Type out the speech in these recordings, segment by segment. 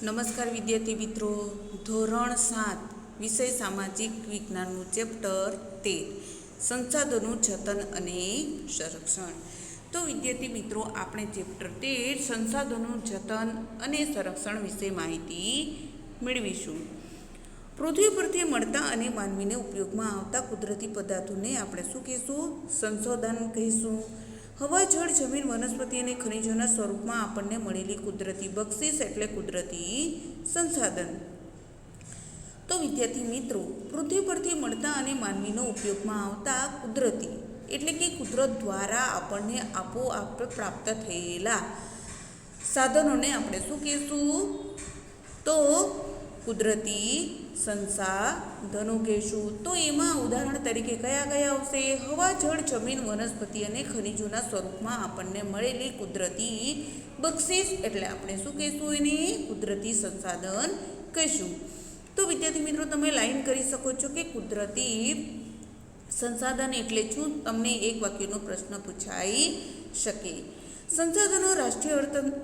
નમસ્કાર વિદ્યાર્થી મિત્રો, ધોરણ 7 વિષય સામાજિક વિજ્ઞાનનું ચેપ્ટર 13 સંસાધનોનું જતન અને સંરક્ષણ. તો વિદ્યાર્થી મિત્રો, આપણે ચેપ્ટર 13 સંસાધનોનું જતન અને સંરક્ષણ વિશે માહિતી મેળવીશું. પૃથ્વી પરથી મળતા અને માનવીને ઉપયોગમાં આવતા કુદરતી પદાર્થોને આપણે શું કહીશું? સંશોધન કહીશું. હવા, જળ, જમીન, વનસ્પતિ અને ખનિજોના સ્વરૂપમાં આપણને મળેલી કુદરતી બક્ષિસ એટલે કુદરતી સંસાધન. તો વિદ્યાર્થી મિત્રો, પૃથ્વી પરથી મળતા અને માનવીનો ઉપયોગમાં આવતા કુદરતી એટલે કે કુદરત દ્વારા આપણને આપોઆપ પ્રાપ્ત થયેલા સાધનોને આપણે શું કહીશું? તો કુદરતી સંસાધનો કહીશું. તો એમાં ઉદાહરણ તરીકે કયા કયા આવશે? હવા, જળ, જમીન, વનસ્પતિ અને ખનિજોના સ્વરૂપમાં આપણને મળેલી કુદરતી બક્ષિસ એટલે આપણે શું કહીશું? એને કુદરતી સંસાધન કહીશું. તો વિદ્યાર્થી મિત્રો, તમે લાઈન કરી શકો છો કે કુદરતી સંસાધન એટલે શું? તમને એક વાક્યનો પ્રશ્ન પૂછાઈ શકે. સંસાધનો રાષ્ટ્રીય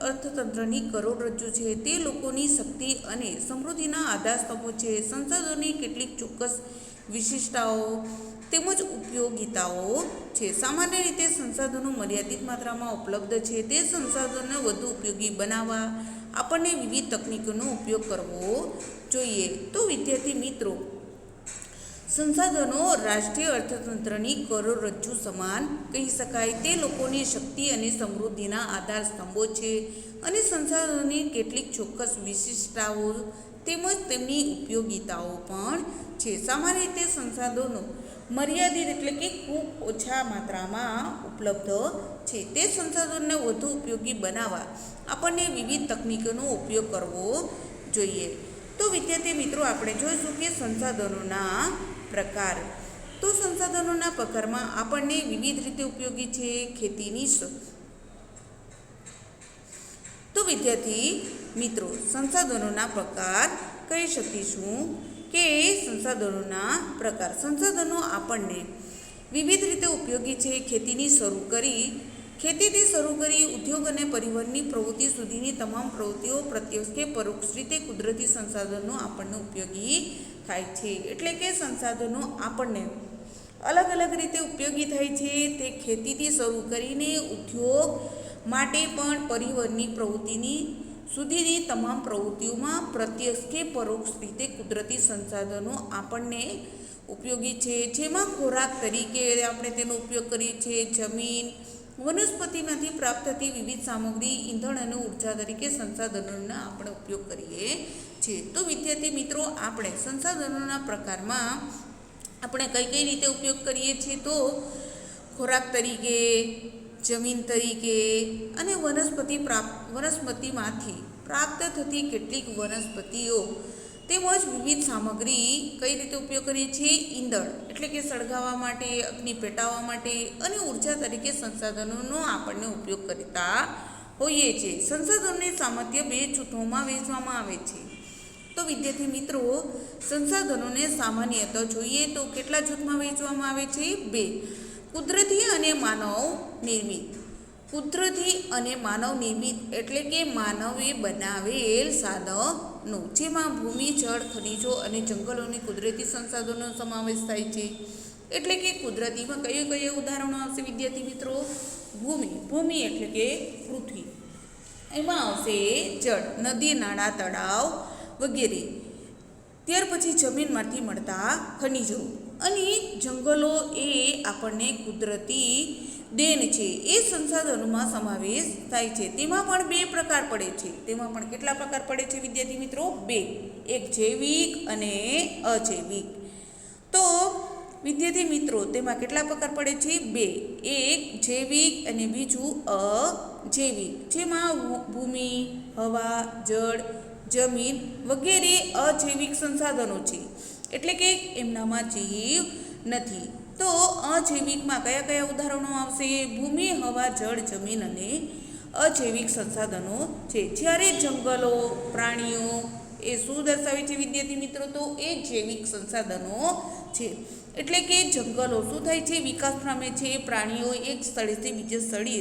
અર્થતંત્રની કરોડરજ્જુ છે. તે લોકોની શક્તિ અને સમૃદ્ધિના આધારસ્તંભો છે. સંસાધનોની કેટલીક ચોક્કસ વિશિષ્ટતાઓ તેમજ ઉપયોગિતાઓ છે. સામાન્ય રીતે સંસાધનો મર્યાદિત માત્રામાં ઉપલબ્ધ છે. તે સંસાધનોને વધુ ઉપયોગી બનાવવા આપણને વિવિધ તકનીકોનો ઉપયોગ કરવો જોઈએ. તો વિદ્યાર્થી મિત્રો, સંસાધનો રાષ્ટ્રીય અર્થતંત્રની કરોડરજ્જુ સમાન કહી શકાય. તે લોકોની શક્તિ અને સમૃદ્ધિના આધાર સ્તંભો છે અને સંસાધનોની કેટલીક ચોક્કસ વિશિષ્ટતાઓ તેમજ તેમની ઉપયોગિતાઓ પણ છે. સામાન્ય રીતે સંસાધનો મર્યાદિત એટલે કે ખૂબ ઓછા માત્રામાં ઉપલબ્ધ છે. તે સંસાધનોને વધુ ઉપયોગી બનાવવા આપણને વિવિધ તકનીકોનો ઉપયોગ કરવો જોઈએ. તો વિદ્યાર્થી મિત્રો, આપણે જોઈશું કે સંસાધનોના પ્રકાર. તો સંસાધનોના પ્રકારમાં આપણને વિવિધ રીતે ઉપયોગી છે. ખેતીની તો વિદ્યાર્થી મિત્રો, સંસાધનોના પ્રકાર કહી શકીશું કે સંસાધનોના પ્રકાર. સંસાધનો આપણને વિવિધ રીતે ઉપયોગી છે. ખેતીથી શરૂ કરી ઉદ્યોગ અને પરિવહનની પ્રવૃત્તિ સુધીની તમામ પ્રવૃત્તિઓ પ્રત્યક્ષ કે પરોક્ષ રીતે કુદરતી સંસાધનો આપણને ઉપયોગી થાય છે. એટલે કે સંસાધનો આપણને અલગ અલગ રીતે ઉપયોગી થાય છે. તે ખેતીથી શરૂ કરીને ઉદ્યોગ માટે પણ પરિવહનની પ્રવૃત્તિની સુધીની તમામ પ્રવૃત્તિઓમાં પ્રત્યક્ષ કે પરોક્ષ રીતે કુદરતી સંસાધનો આપણને ઉપયોગી છે. જેમાં ખોરાક તરીકે આપણે તેનો ઉપયોગ કરીએ છીએ. જમીન, વનસ્પતિમાંથી પ્રાપ્ત થતી વિવિધ સામગ્રી, ઈંધણ અને ઉર્જા તરીકે સંસાધનોનો આપણે ઉપયોગ કરીએ છીએ. તો વિદ્યાર્થી મિત્રો, આપણે સંસાધનોના પ્રકારમાં આપણે કઈ કઈ રીતે ઉપયોગ કરીએ છીએ? તો ખોરાક તરીકે, જમીન તરીકે અને વનસ્પતિમાંથી પ્રાપ્ત થતી કેટલીક વનસ્પતિઓ તેમજ વિવિધ સામગ્રી કઈ રીતે ઉપયોગ કરીએ છીએ? ઈંધણ એટલે કે સળગાવવા માટે, અગ્નિ પેટાવવા માટે અને ઉર્જા તરીકે સંસાધનોનો આપણને ઉપયોગ કરતા હોઈએ છીએ. સંસાધનોને સામાન્ય બે જૂથોમાં વહેંચવામાં આવે છે. તો વિદ્યાર્થી મિત્રો, સંસાધનોને સામાન્યતઃ જોઈએ તો કેટલા જૂથમાં વહેંચવામાં આવે છે? બે. કુદરતી અને માનવ નિર્મિત. કુદરતી અને માનવ નિર્મિત એટલે કે માનવે બનાવેલ સાધનો, જેમાં ભૂમિ, જળ, ખનિજો અને જંગલોની કુદરતી સંસાધનોનો સમાવેશ થાય છે. એટલે કે કુદરતીમાં કયા ઉદાહરણો આવશે વિદ્યાર્થી મિત્રો? ભૂમિ એટલે કે પૃથ્વી, એમાં આવશે જળ, નદી, નાળા, તળાવ વગેરે. ત્યાર પછી જમીનમાંથી મળતા ખનિજો અને જંગલો એ આપણને કુદરતી દેન છે. એ સંસાધનોમાં સમાવેશ થાય છે. તેમાં પણ બે પ્રકાર પડે છે. તેમાં પણ કેટલા પ્રકાર પડે છે વિદ્યાર્થી મિત્રો? બે. એક જૈવિક અને અજૈવિક. તો વિદ્યાર્થી મિત્રો, તેમાં કેટલા પ્રકાર પડે છે? બે. એક જૈવિક અને બીજું અજૈવિક. જેમાં ભૂમિ, હવા, જળ, જમીન વગેરે અજૈવિક સંસાધનો છે. એટલે કે એમનામાં જીવ નથી. તો અજૈવિકમાં કયા કયા ઉદાહરણો આવશે? ભૂમિ, હવા, જળ, જમીન અને અજૈવિક સંસાધનો છે. જ્યારે જંગલો, પ્રાણીઓ એ શું દર્શાવે છે વિદ્યાર્થી મિત્રો? તો એ જૈવિક સંસાધનો છે. એટલે કે જંગલો શું થાય છે? વિકાસ પામે છે. પ્રાણીઓ એક સ્થળેથી બીજા સ્થળે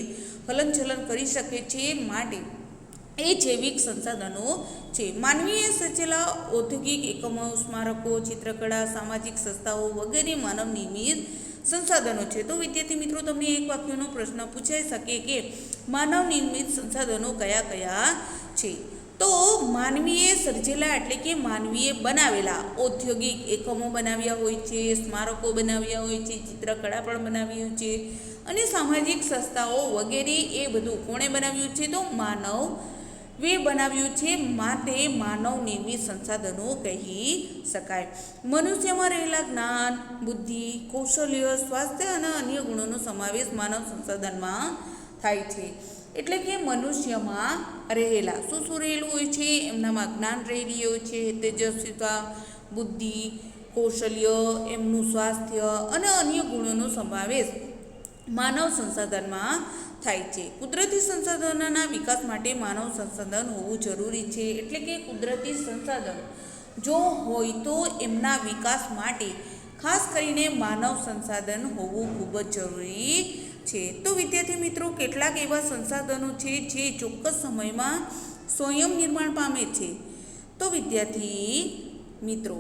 હલનચલન કરી શકે છે. માટે એ જૈવિક સંસાધનો છે. માનવીએ સર્જેલા ઔદ્યોગિક એકમો, સ્મારકો, ચિત્રકળા, સામાજિક સંસ્થાઓ વગેરે માનવ નિર્મિત સંસાધનો છે. તો વિદ્યાર્થી મિત્રો, તમને એક વાક્યનો પ્રશ્ન પૂછાઈ શકે કે માનવ નિર્મિત સંસાધનો કયા કયા છે? તો માનવીએ સર્જેલા એટલે કે માનવીએ બનાવેલા ઔદ્યોગિક એકમો બનાવ્યા હોય છે, સ્મારકો બનાવ્યા હોય છે, ચિત્રકળા પણ બનાવી હોય છે, અને સામાજિક સંસ્થાઓ વગેરે એ બધું કોણે બનાવ્યું છે? તો માનવે બનાવ્યું છે. માટે માનવ નિર્મિત સંસાધનો કહી શકાય. મનુષ્યમાં રહેલા જ્ઞાન, બુદ્ધિ, કૌશલ્ય, સ્વાસ્થ્ય અને અન્ય ગુણોનો સમાવેશ માનવ સંસાધનમાં થાય છે. એટલે કે મનુષ્યમાં રહેલા શું રહેલું હોય છે? એમનામાં જ્ઞાન રહેલી હોય છે, તેજસ્વીતા, બુદ્ધિ, કૌશલ્ય, એમનું સ્વાસ્થ્ય અને અન્ય ગુણોનો સમાવેશ માનવ સંસાધનમાં થાય છે. કુદરતી સંસાધનોના વિકાસ માટે માનવ સંસાધન હોવું જરૂરી છે. એટલે કે કુદરતી સંસાધન જો હોય તો એમના વિકાસ માટે ખાસ કરીને માનવ સંસાધન હોવું ખૂબ જ જરૂરી છે. તો વિદ્યાર્થી મિત્રો, કેટલાક એવા સંસાધનો છે જે ચોક્કસ સમયમાં સ્વયં નિર્માણ પામે છે. તો વિદ્યાર્થી મિત્રો,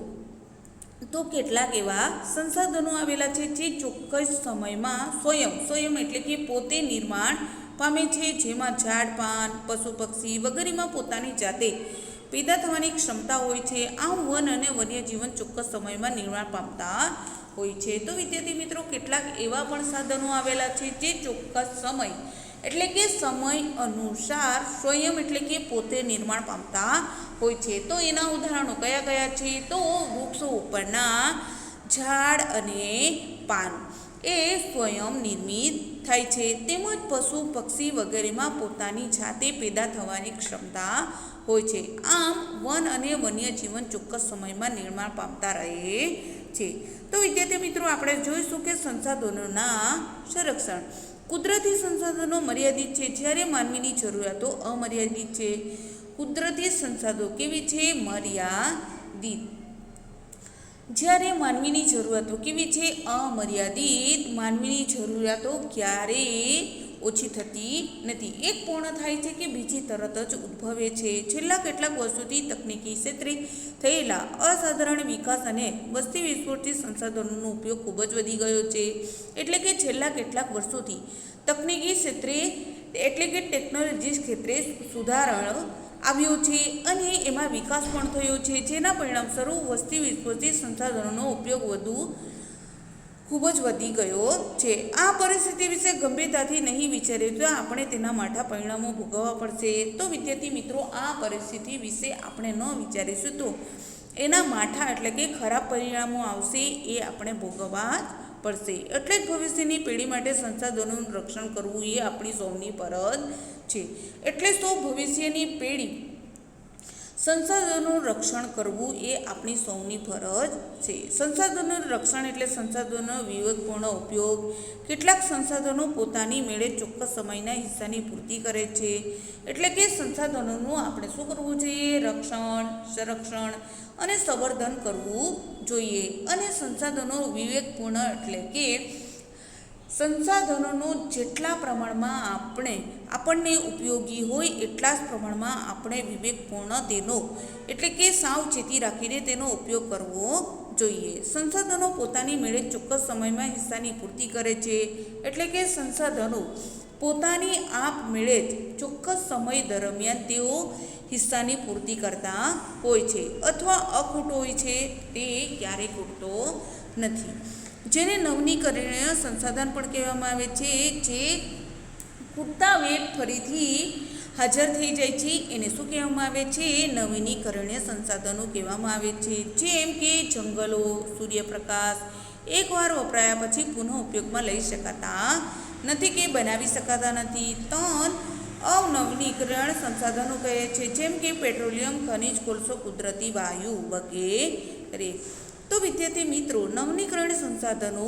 તો કેટલાક એવા સંસાધનો આવેલા છે જે ચોક્કસ સમયમાં સ્વયં એટલે કે પોતે નિર્માણ પામે છે. જેમાં ઝાડ, પાન, પશુ પક્ષી વગેરેમાં પોતાની જાતે પેદા થવાની ક્ષમતા હોય છે. આમ વન અને વન્યજીવન ચોક્કસ સમયમાં નિર્માણ પામતા હોય છે. તો વિદ્યાર્થી મિત્રો, કેટલાક એવા પણ સાધનો આવેલા છે જે ચોક્કસ સમય એટલે કે સમય અનુસાર સ્વયં એટલે કે પોતે નિર્માણ પામતા હોય છે. તો એના ઉદાહરણો કયા કયા છે? તો વૃક્ષો ઉપરના ઝાડ અને પાન એ સ્વયં નિર્મિત થાય છે. તેમજ પશુ પક્ષી વગેરેમાં પોતાની જાતે પેદા થવાની ક્ષમતા હોય છે. આમ વન અને વન્યજીવન ચોક્કસ સમયમાં નિર્માણ પામતા રહે છે. તો વિદ્યાર્થી મિત્રો, આપણે જોઈશું કે સંસાધનોના સંરક્ષણ. કુદરતી સંસાધનો મર્યાદિત છે, જ્યારે માનવીની જરૂરિયાતો અમર્યાદિત છે. કુદરતી સંસાધનો કેવી છે? મર્યાદિત. જ્યારે માનવીની જરૂરિયાતો કેવી છે? અમર્યાદિત. માનવીની જરૂરિયાતો ક્યારેય ઓછી થતી નથી. એક પૂર્ણ થાય છે કે બીજી તરત જ ઉદ્ભવે છે. છેલ્લા કેટલાક વર્ષોથી તકનીકી ક્ષેત્રે થયેલા અસાધારણ વિકાસ અને વસ્તી વિસ્ફોટથી સંસાધનોનો ઉપયોગ ખૂબ જ વધી ગયો છે. એટલે કે છેલ્લા કેટલાક વર્ષોથી તકનીકી ક્ષેત્રે એટલે કે ટેકનોલોજી ક્ષેત્રે સુધારણ આવ્યો છે અને એમાં વિકાસ પણ થયો છે. જેના પરિણામ સ્વરૂપ વસ્તી વિસ્ફોટથી સંસાધનોનો ઉપયોગ ખૂબ જ વધી ગયો છે. આ પરિસ્થિતિ વિશે ગંભીરતાથી નહીં વિચારીએ તો આપણે તેના માઠા પરિણામો ભોગવવા પડશે. તો વિદ્યાર્થી મિત્રો, આ પરિસ્થિતિ વિશે આપણે ન વિચારીશું તો એના માઠા એટલે કે ખરાબ પરિણામો આવશે, એ આપણે ભોગવવા જ પડશે. એટલે જ ભવિષ્યની પેઢી માટે સંસાધનોનું રક્ષણ કરવું એ આપણી સૌની ફરજ છે. એટલે તો ભવિષ્યની પેઢી સંસાધનોનું રક્ષણ કરવું એ આપણી સૌની ફરજ છે. સંસાધનોનું રક્ષણ એટલે સંસાધનોનો વિવેકપૂર્ણ ઉપયોગ. કેટલાક સંસાધનો પોતાની મેળે ચોક્કસ સમયના હિસ્સાની પૂર્તિ કરે છે. એટલે કે સંસાધનોનું આપણે શું કરવું જોઈએ? રક્ષણ, સંરક્ષણ અને સંવર્ધન કરવું જોઈએ. અને સંસાધનો વિવેકપૂર્ણ એટલે કે સંસાધનોનો જેટલા પ્રમાણમાં આપણને ઉપયોગી હોય એટલા જ પ્રમાણમાં આપણે વિવેકપૂર્ણ તેનો એટલે કે સાવચેતી રાખીને તેનો ઉપયોગ કરવો જોઈએ. સંસાધનો પોતાની મેળે ચોક્કસ સમયમાં હિસ્સાની પૂર્તિ કરે છે. એટલે કે સંસાધનો પોતાની આપમેળે જ ચોક્કસ સમય દરમિયાન તેઓ હિસ્સાની પૂર્તિ કરતા હોય છે અથવા અખૂટો હોય છે, તે ક્યારેય ખૂટતો નથી. જેને નવીનીકરણીય સંસાધન પણ કહેવામાં આવે છે. જે ખૂટતા વેગ ફરીથી હાજર થઈ જાય છે એને શું કહેવામાં આવે છે? નવીનીકરણીય સંસાધનો કહેવામાં આવે છે. જેમ કે જંગલો, સૂર્યપ્રકાશ એકવાર વપરાયા પછી પુનઃ ઉપયોગમાં લઈ શકાતા નથી કે બનાવી શકાતા નથી. અનવીનીકરણ સંસાધનો કહે છે, જેમ કે પેટ્રોલિયમ, ખનિજ, કોલસો, કુદરતી વાયુ વગેરે. તો વિદ્યાર્થી મિત્રો, નવીનીકરણીય સંસાધનો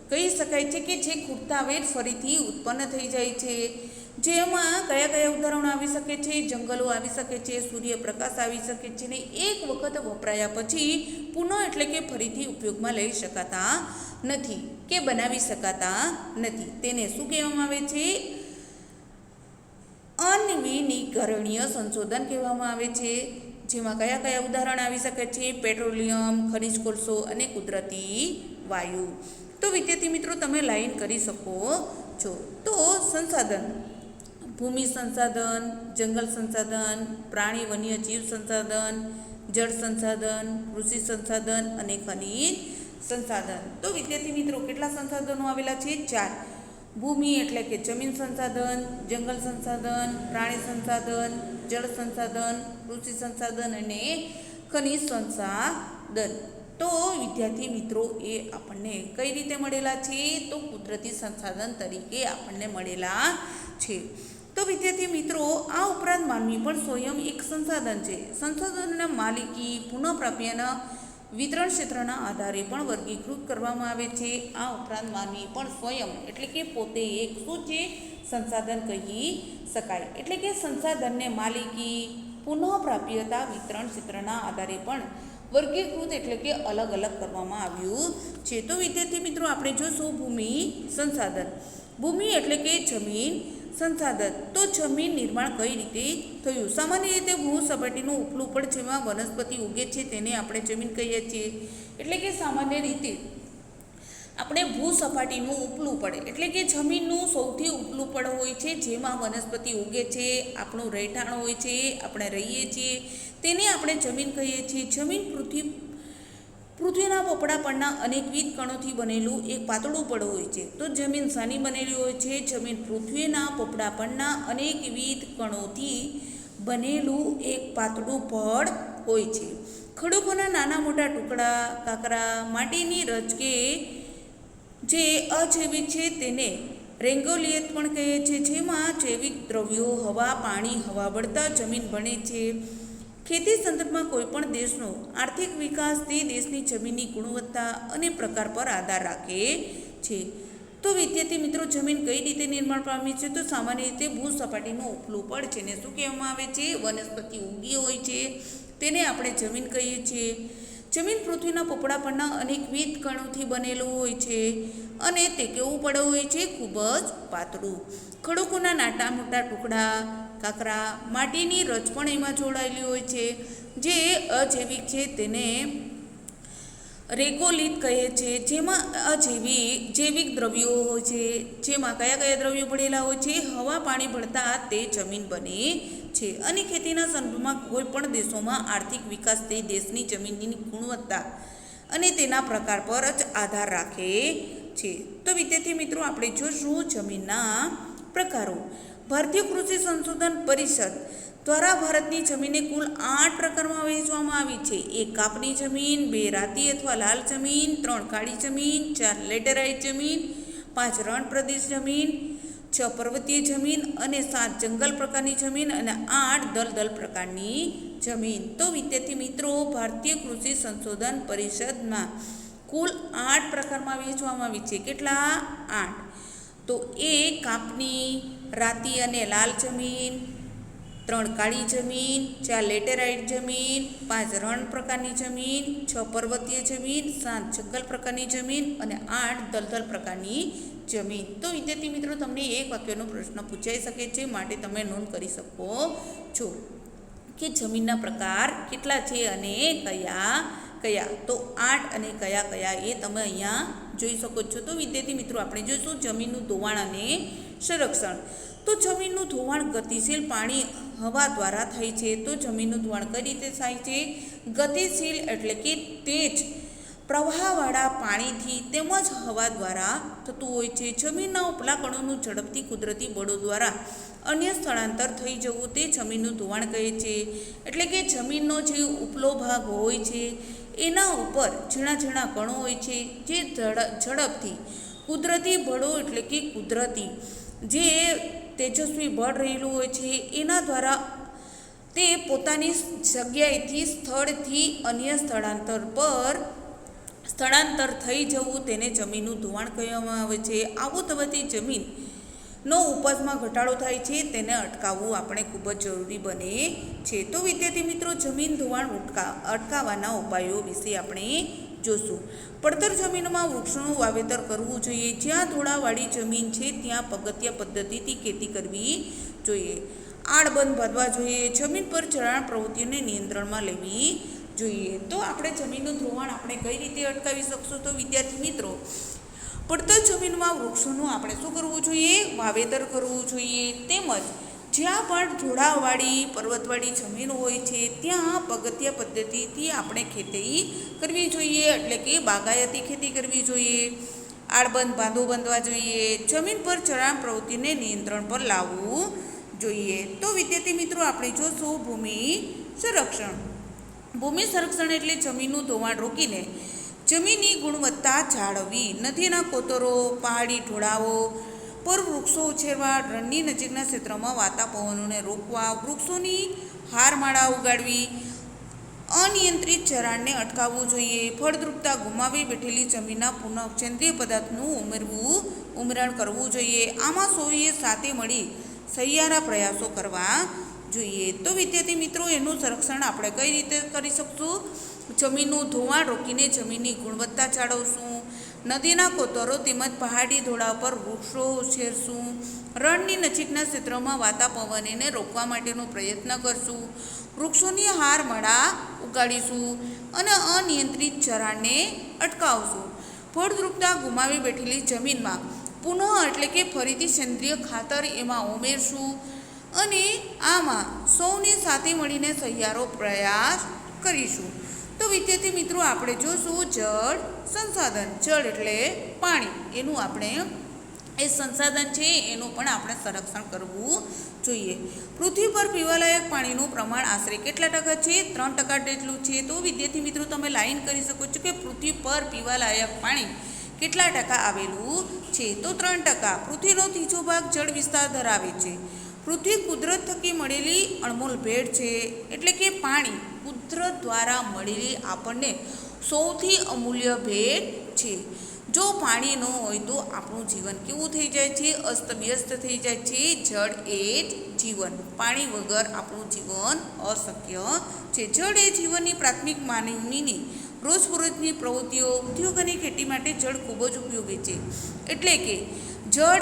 કહી શકાય છે કે જે ખૂટતા વેગ ફરીથી ઉત્પન્ન થઈ જાય છે. જેમાં કયા કયા ઉદાહરણો આવી શકે છે? જંગલો આવી શકે છે, સૂર્યપ્રકાશ આવી શકે છે ને એક વખત વપરાયા પછી પુનઃ એટલે કે ફરીથી ઉપયોગમાં લઈ શકાતા નથી કે બનાવી શકાતા નથી. તેને શું કહેવામાં આવે છે? અનવિનીકરણીય સંશોધન કહેવામાં આવે છે, જેમાં કયા કયા ઉદાહરણ આવી શકે છે? પેટ્રોલિયમ, ખનિજ કોલસો અને કુદરતી વાયુ. તો વિદ્યાર્થી મિત્રો તમે લાઈન કરી શકો છો. તો સંસાધન: ભૂમિ સંસાધન, જંગલ સંસાધન, પ્રાણી વન્યજીવ સંસાધન, જળ સંસાધન, કૃષિ સંસાધન અને ખનિજ સંસાધન. તો વિદ્યાર્થી મિત્રો કેટલા સંસાધનો આવેલા છે? 4. ભૂમિ એટલે કે જમીન સંસાધન, જંગલ સંસાધન, પ્રાણી સંસાધન, જળ સંસાધન, કૃષિ સંસાધન અને ખનિજ સંસાધન. તો વિદ્યાર્થી મિત્રો એ આપણને કઈ રીતે મળેલા છે? તો કુદરતી સંસાધન તરીકે આપણને મળેલા છે. તો વિદ્યાર્થી મિત્રો આ ઉપરાંત માનવી પણ સ્વયં એક સંસાધન છે. સંસાધનોના માલિકી, પુનઃપ્રાપ્યના વિતરણ ક્ષેત્રના આધારે પણ વર્ગીકૃત કરવામાં આવે છે. આ ઉપરાંત માનવી પણ સ્વયં એટલે કે પોતે એક શું છે? સંસાધન કહી શકાય. એટલે કે સંસાધનને માલિકી, પુનઃપ્રાપ્યતા, વિતરણ ક્ષેત્રના આધારે પણ વર્ગીકૃત એટલે કે અલગ અલગ કરવામાં આવ્યું છે. તો વિદ્યાર્થી મિત્રો આપણે જોશું ભૂમિ સંસાધન. ભૂમિ એટલે કે જમીન સંસાધન. તો જમીન નિર્માણ કઈ રીતે થયું? સામાન્ય રીતે ભૂ સપાટીનું ઉપલું પડ જેમાં વનસ્પતિ ઉગે છે તેને આપણે જમીન કહીએ છીએ. એટલે કે સામાન્ય રીતે આપણે ભૂ સપાટીનું ઉપલું પડે એટલે કે જમીનનું સૌથી ઉપલું પડ હોય છે જેમાં વનસ્પતિ ઉગે છે, આપણું રહેઠાણ હોય છે, આપણે રહીએ છીએ, તેને આપણે જમીન કહીએ છીએ. જમીન પૃથ્વીના પોપડા પરના અનેકવિધ કણોથી બનેલું એક પાતળું પડ હોય છે. તો જમીન શાની બનેલી હોય છે? જમીન પૃથ્વીના પોપડા પરના અનેકવિધ કણોથી બનેલું એક પાતળું પડ હોય છે. ખડકોના નાના મોટા ટુકડા, કાંકરા, માટીની રચકે જે અજૈવિક છે તેને રેંગોલિયત પણ કહે છે, જેમાં જૈવિક દ્રવ્યો હવા, પાણી, હવા બળતા જમીન બને છે. ખેતી સંદર્ભમાં કોઈપણ દેશનો આર્થિક વિકાસ તે દેશની જમીનની ગુણવત્તા અને પ્રકાર પર આધાર રાખે છે. તો વિદ્યાર્થી મિત્રો જમીન કઈ રીતે નિર્માણ પામી છે? તો સામાન્ય રીતે ભૂ સપાટીનું ઉપલું પડ છે ને શું કહેવામાં આવે છે? વનસ્પતિ ઉગી હોય છે તેને આપણે જમીન કહીએ છીએ. જમીન પૃથ્વીના પોપડા પરના અનેકવિધ કણોથી બનેલું હોય છે અને તે કેવું પડ હોય છે? ખૂબ જ પાતળું. ખડકોના નાના મોટા ટુકડા, કાંકરા, માટીની રચ પણ એમાં જોડાયેલી હોય છે. જે અજૈવિક છે તેને રેગોલિત કહે છે, જેમાં જૈવિક દ્રવ્યો હોય છે. જેમાં કયા કયા દ્રવ્યો ભળેલા હોય છે? હવા, પાણી ભળતા તે જમીન બને છે. અને ખેતીના સંદર્ભમાં કોઈ પણ દેશોમાં આર્થિક વિકાસ તે દેશની જમીનની ગુણવત્તા અને તેના પ્રકાર પર જ આધાર રાખે છે. તો વિદ્યાર્થી મિત્રો આપણે જોશું જમીનના પ્રકારો. ભારતીય કૃષિ સંશોધન પરિષદ દ્વારા ભારતની જમીનને કુલ 8 પ્રકારમાં વહેંચવામાં આવી છે. 1 કાપની જમીન, 2 રાતી અથવા લાલ જમીન, 3 કાળી જમીન, 4 લેટેરાઇટ જમીન, 5 રણ પ્રદેશ જમીન, 6 પર્વતીય જમીન અને 7 જંગલ પ્રકારની જમીન અને 8 દલદલ પ્રકારની જમીન. તો વિદ્યાર્થી મિત્રો ભારતીય કૃષિ સંશોધન પરિષદમાં કુલ 8 પ્રકારમાં વહેંચવામાં આવી છે. કેટલા? 8. તો 1 કાપની, રાતી અને લાલ જમીન, 3 કાળી જમીન, 4 લેટેરાઇટ જમીન, 5 રણ પ્રકારની જમીન, 6 પર્વતીય જમીન, 7 જંગલ પ્રકારની જમીન અને 8 દલદલ પ્રકારની જમીન. તો વિદ્યાર્થી મિત્રો તમને એક વાક્યનો પ્રશ્ન પૂછાઈ શકે છે, માટે તમે નોંધ કરી શકો છો કે જમીનના પ્રકાર કેટલા છે અને કયા કયા. તો 8 અને કયા કયા એ તમે અહીંયા જોઈ શકો છો. તો વિદ્યાર્થી મિત્રો આપણે જોઈશું જમીનનું ધોવાણ અને સંરક્ષણ. તો જમીનનું ધોવાણ ગતિશીલ પાણી, હવા દ્વારા થાય છે. તો જમીનનું ધોવાણ કઈ રીતે થાય છે? ગતિશીલ એટલે કે તેજ પ્રવાહવાળા પાણીથી તેમજ હવા દ્વારા થતું હોય છે. જમીનના ઉપલા કણોનું ઝડપથી કુદરતી બળો દ્વારા અન્ય સ્થળાંતર થઈ જવું તે જમીનનું ધોવાણ કહે છે. એટલે કે જમીનનો જે ઉપલો ભાગ હોય છે એના ઉપર ઝીણા ઝીણા કણો હોય છે જે ઝડપથી કુદરતી બળો એટલે કે કુદરતી જે તેજસ્વી બળ રહેલું હોય છે એના દ્વારા તે પોતાની જગ્યાએથી સ્થળથી અન્ય સ્થળાંતર થઈ જવું તેને જમીનનું ધોવાણ કહેવામાં આવે છે. આવું થવાથી જમીનનો ઉપજમાં ઘટાડો થાય છે, તેને અટકાવવું આપણે ખૂબ જ જરૂરી બને છે. તો વિદ્યાર્થી મિત્રો જમીન ધોવાણ અટકાવવાના ઉપાયો વિશે આપણે જોશું. પડતર જમીનમાં વૃક્ષોનું વાવેતર કરવું જોઈએ. જ્યાં ધોળાવાળી જમીન છે ત્યાં પગથિયા પદ્ધતિથી ખેતી કરવી જોઈએ. આડબંધ બાંધવા જોઈએ, જમીન પર ચઢાણ પ્રવૃત્તિઓને નિયંત્રણમાં લેવી જોઈએ. તો આપણે જમીનનું ધોવાણ આપણે કઈ રીતે અટકાવી શકશું? તો વિદ્યાર્થી મિત્રો, પડતર જમીનમાં વૃક્ષોનું આપણે શું કરવું જોઈએ? વાવેતર કરવું જોઈએ. તેમજ જ્યાં પણ ઢોળાવવાળી પર્વતવાળી જમીન હોય છે ત્યાં પગથિયા પદ્ધતિથી આપણે ખેતી કરવી જોઈએ, એટલે કે બાગાયતી ખેતી કરવી જોઈએ. આડબંધ બાંધો બાંધવા જોઈએ, જમીન પર ચઢાણ પ્રવૃત્તિને નિયંત્રણ પર લાવવું જોઈએ. તો વિદ્યાર્થી મિત્રો, આપણે જોશું ભૂમિ સંરક્ષણ. ભૂમિ સંરક્ષણ એટલે જમીનનું ધોવાણ રોકીને જમીનની ગુણવત્તા જાળવવી. નદીના કોતરો, પહાડી ઢોળાવો પર વૃક્ષો ઉછેરવા, રણની નજીકના ક્ષેત્રમાં વાતા પવનોને રોકવા, વૃક્ષોની હારમાળા ઉગાડવી, અનિયંત્રિત ચરાણને અટકાવવું જોઈએ. ફળદ્રુપતા ગુમાવી બેઠેલી જમીનના પુનઃ સેન્દ્રિય પદાર્થનું ઉમેરણ કરવું જોઈએ. આમાં સૌએ સાથે મળી સહિયારા પ્રયાસો કરવા જોઈએ. તો વિદ્યાર્થી મિત્રો, એનું સંરક્ષણ આપણે કઈ રીતે કરી શકશું? જમીનનું ધોવાણ રોકીને જમીનની ગુણવત્તા જાળવશું, નદીના કોતરો તેમજ પહાડી ઢોળાવ પર વૃક્ષો ઉછેરશું, રણની નજીકના ક્ષેત્રોમાં વાતા પવનને રોકવા માટેનો પ્રયત્ન કરશું, વૃક્ષોની હારમાળા ઉગાડીશું અને અનિયંત્રિત ચરાણને અટકાવશું. ફળદ્રુપતા ગુમાવી બેઠેલી જમીનમાં પુનઃ એટલે કે ફરીથી સેન્દ્રિય ખાતર એમાં ઉમેરશું અને આમાં સૌને સાથે મળીને સહિયારો પ્રયાસ કરીશું. તો વિદ્યાર્થી મિત્રો, આપણે જોશું જળ સંસાધન. જળ એટલે પાણી, એનું આપણે એ સંસાધન છે એનું પણ આપણે સંરક્ષણ કરવું જોઈએ. પૃથ્વી પર પીવાલાયક પાણીનું પ્રમાણ આશરે કેટલા ટકા છે? 3% જેટલું છે. તો વિદ્યાર્થી મિત્રો, તમે લાઈન કરી શકો છો કે પૃથ્વી પર પીવાલાયક પાણી કેટલા ટકા આવેલું છે? તો 3%. પૃથ્વીનો ત્રીજો ભાગ જળ વિસ્તાર ધરાવે છે. પૃથ્વી કુદરત થકી મળેલી અણમોલ ભેટ છે, એટલે કે પાણી કુદરત દ્વારા મળેલી આપણને સૌથી અમૂલ્ય ભેટ છે. જો પાણી ન હોય તો આપણું જીવન કેવું થઈ જાય છે? અસ્તવ્યસ્ત થઈ જાય છે. જળ એ જ જીવન. પાણી વગર આપણું જીવન અશક્ય છે. જળ એ જીવનની પ્રાથમિક માનવીની રોજબરોજની પ્રવૃત્તિઓ, ઉદ્યોગ અને ખેતી માટે જળ ખૂબ જ ઉપયોગી છે. એટલે કે જળ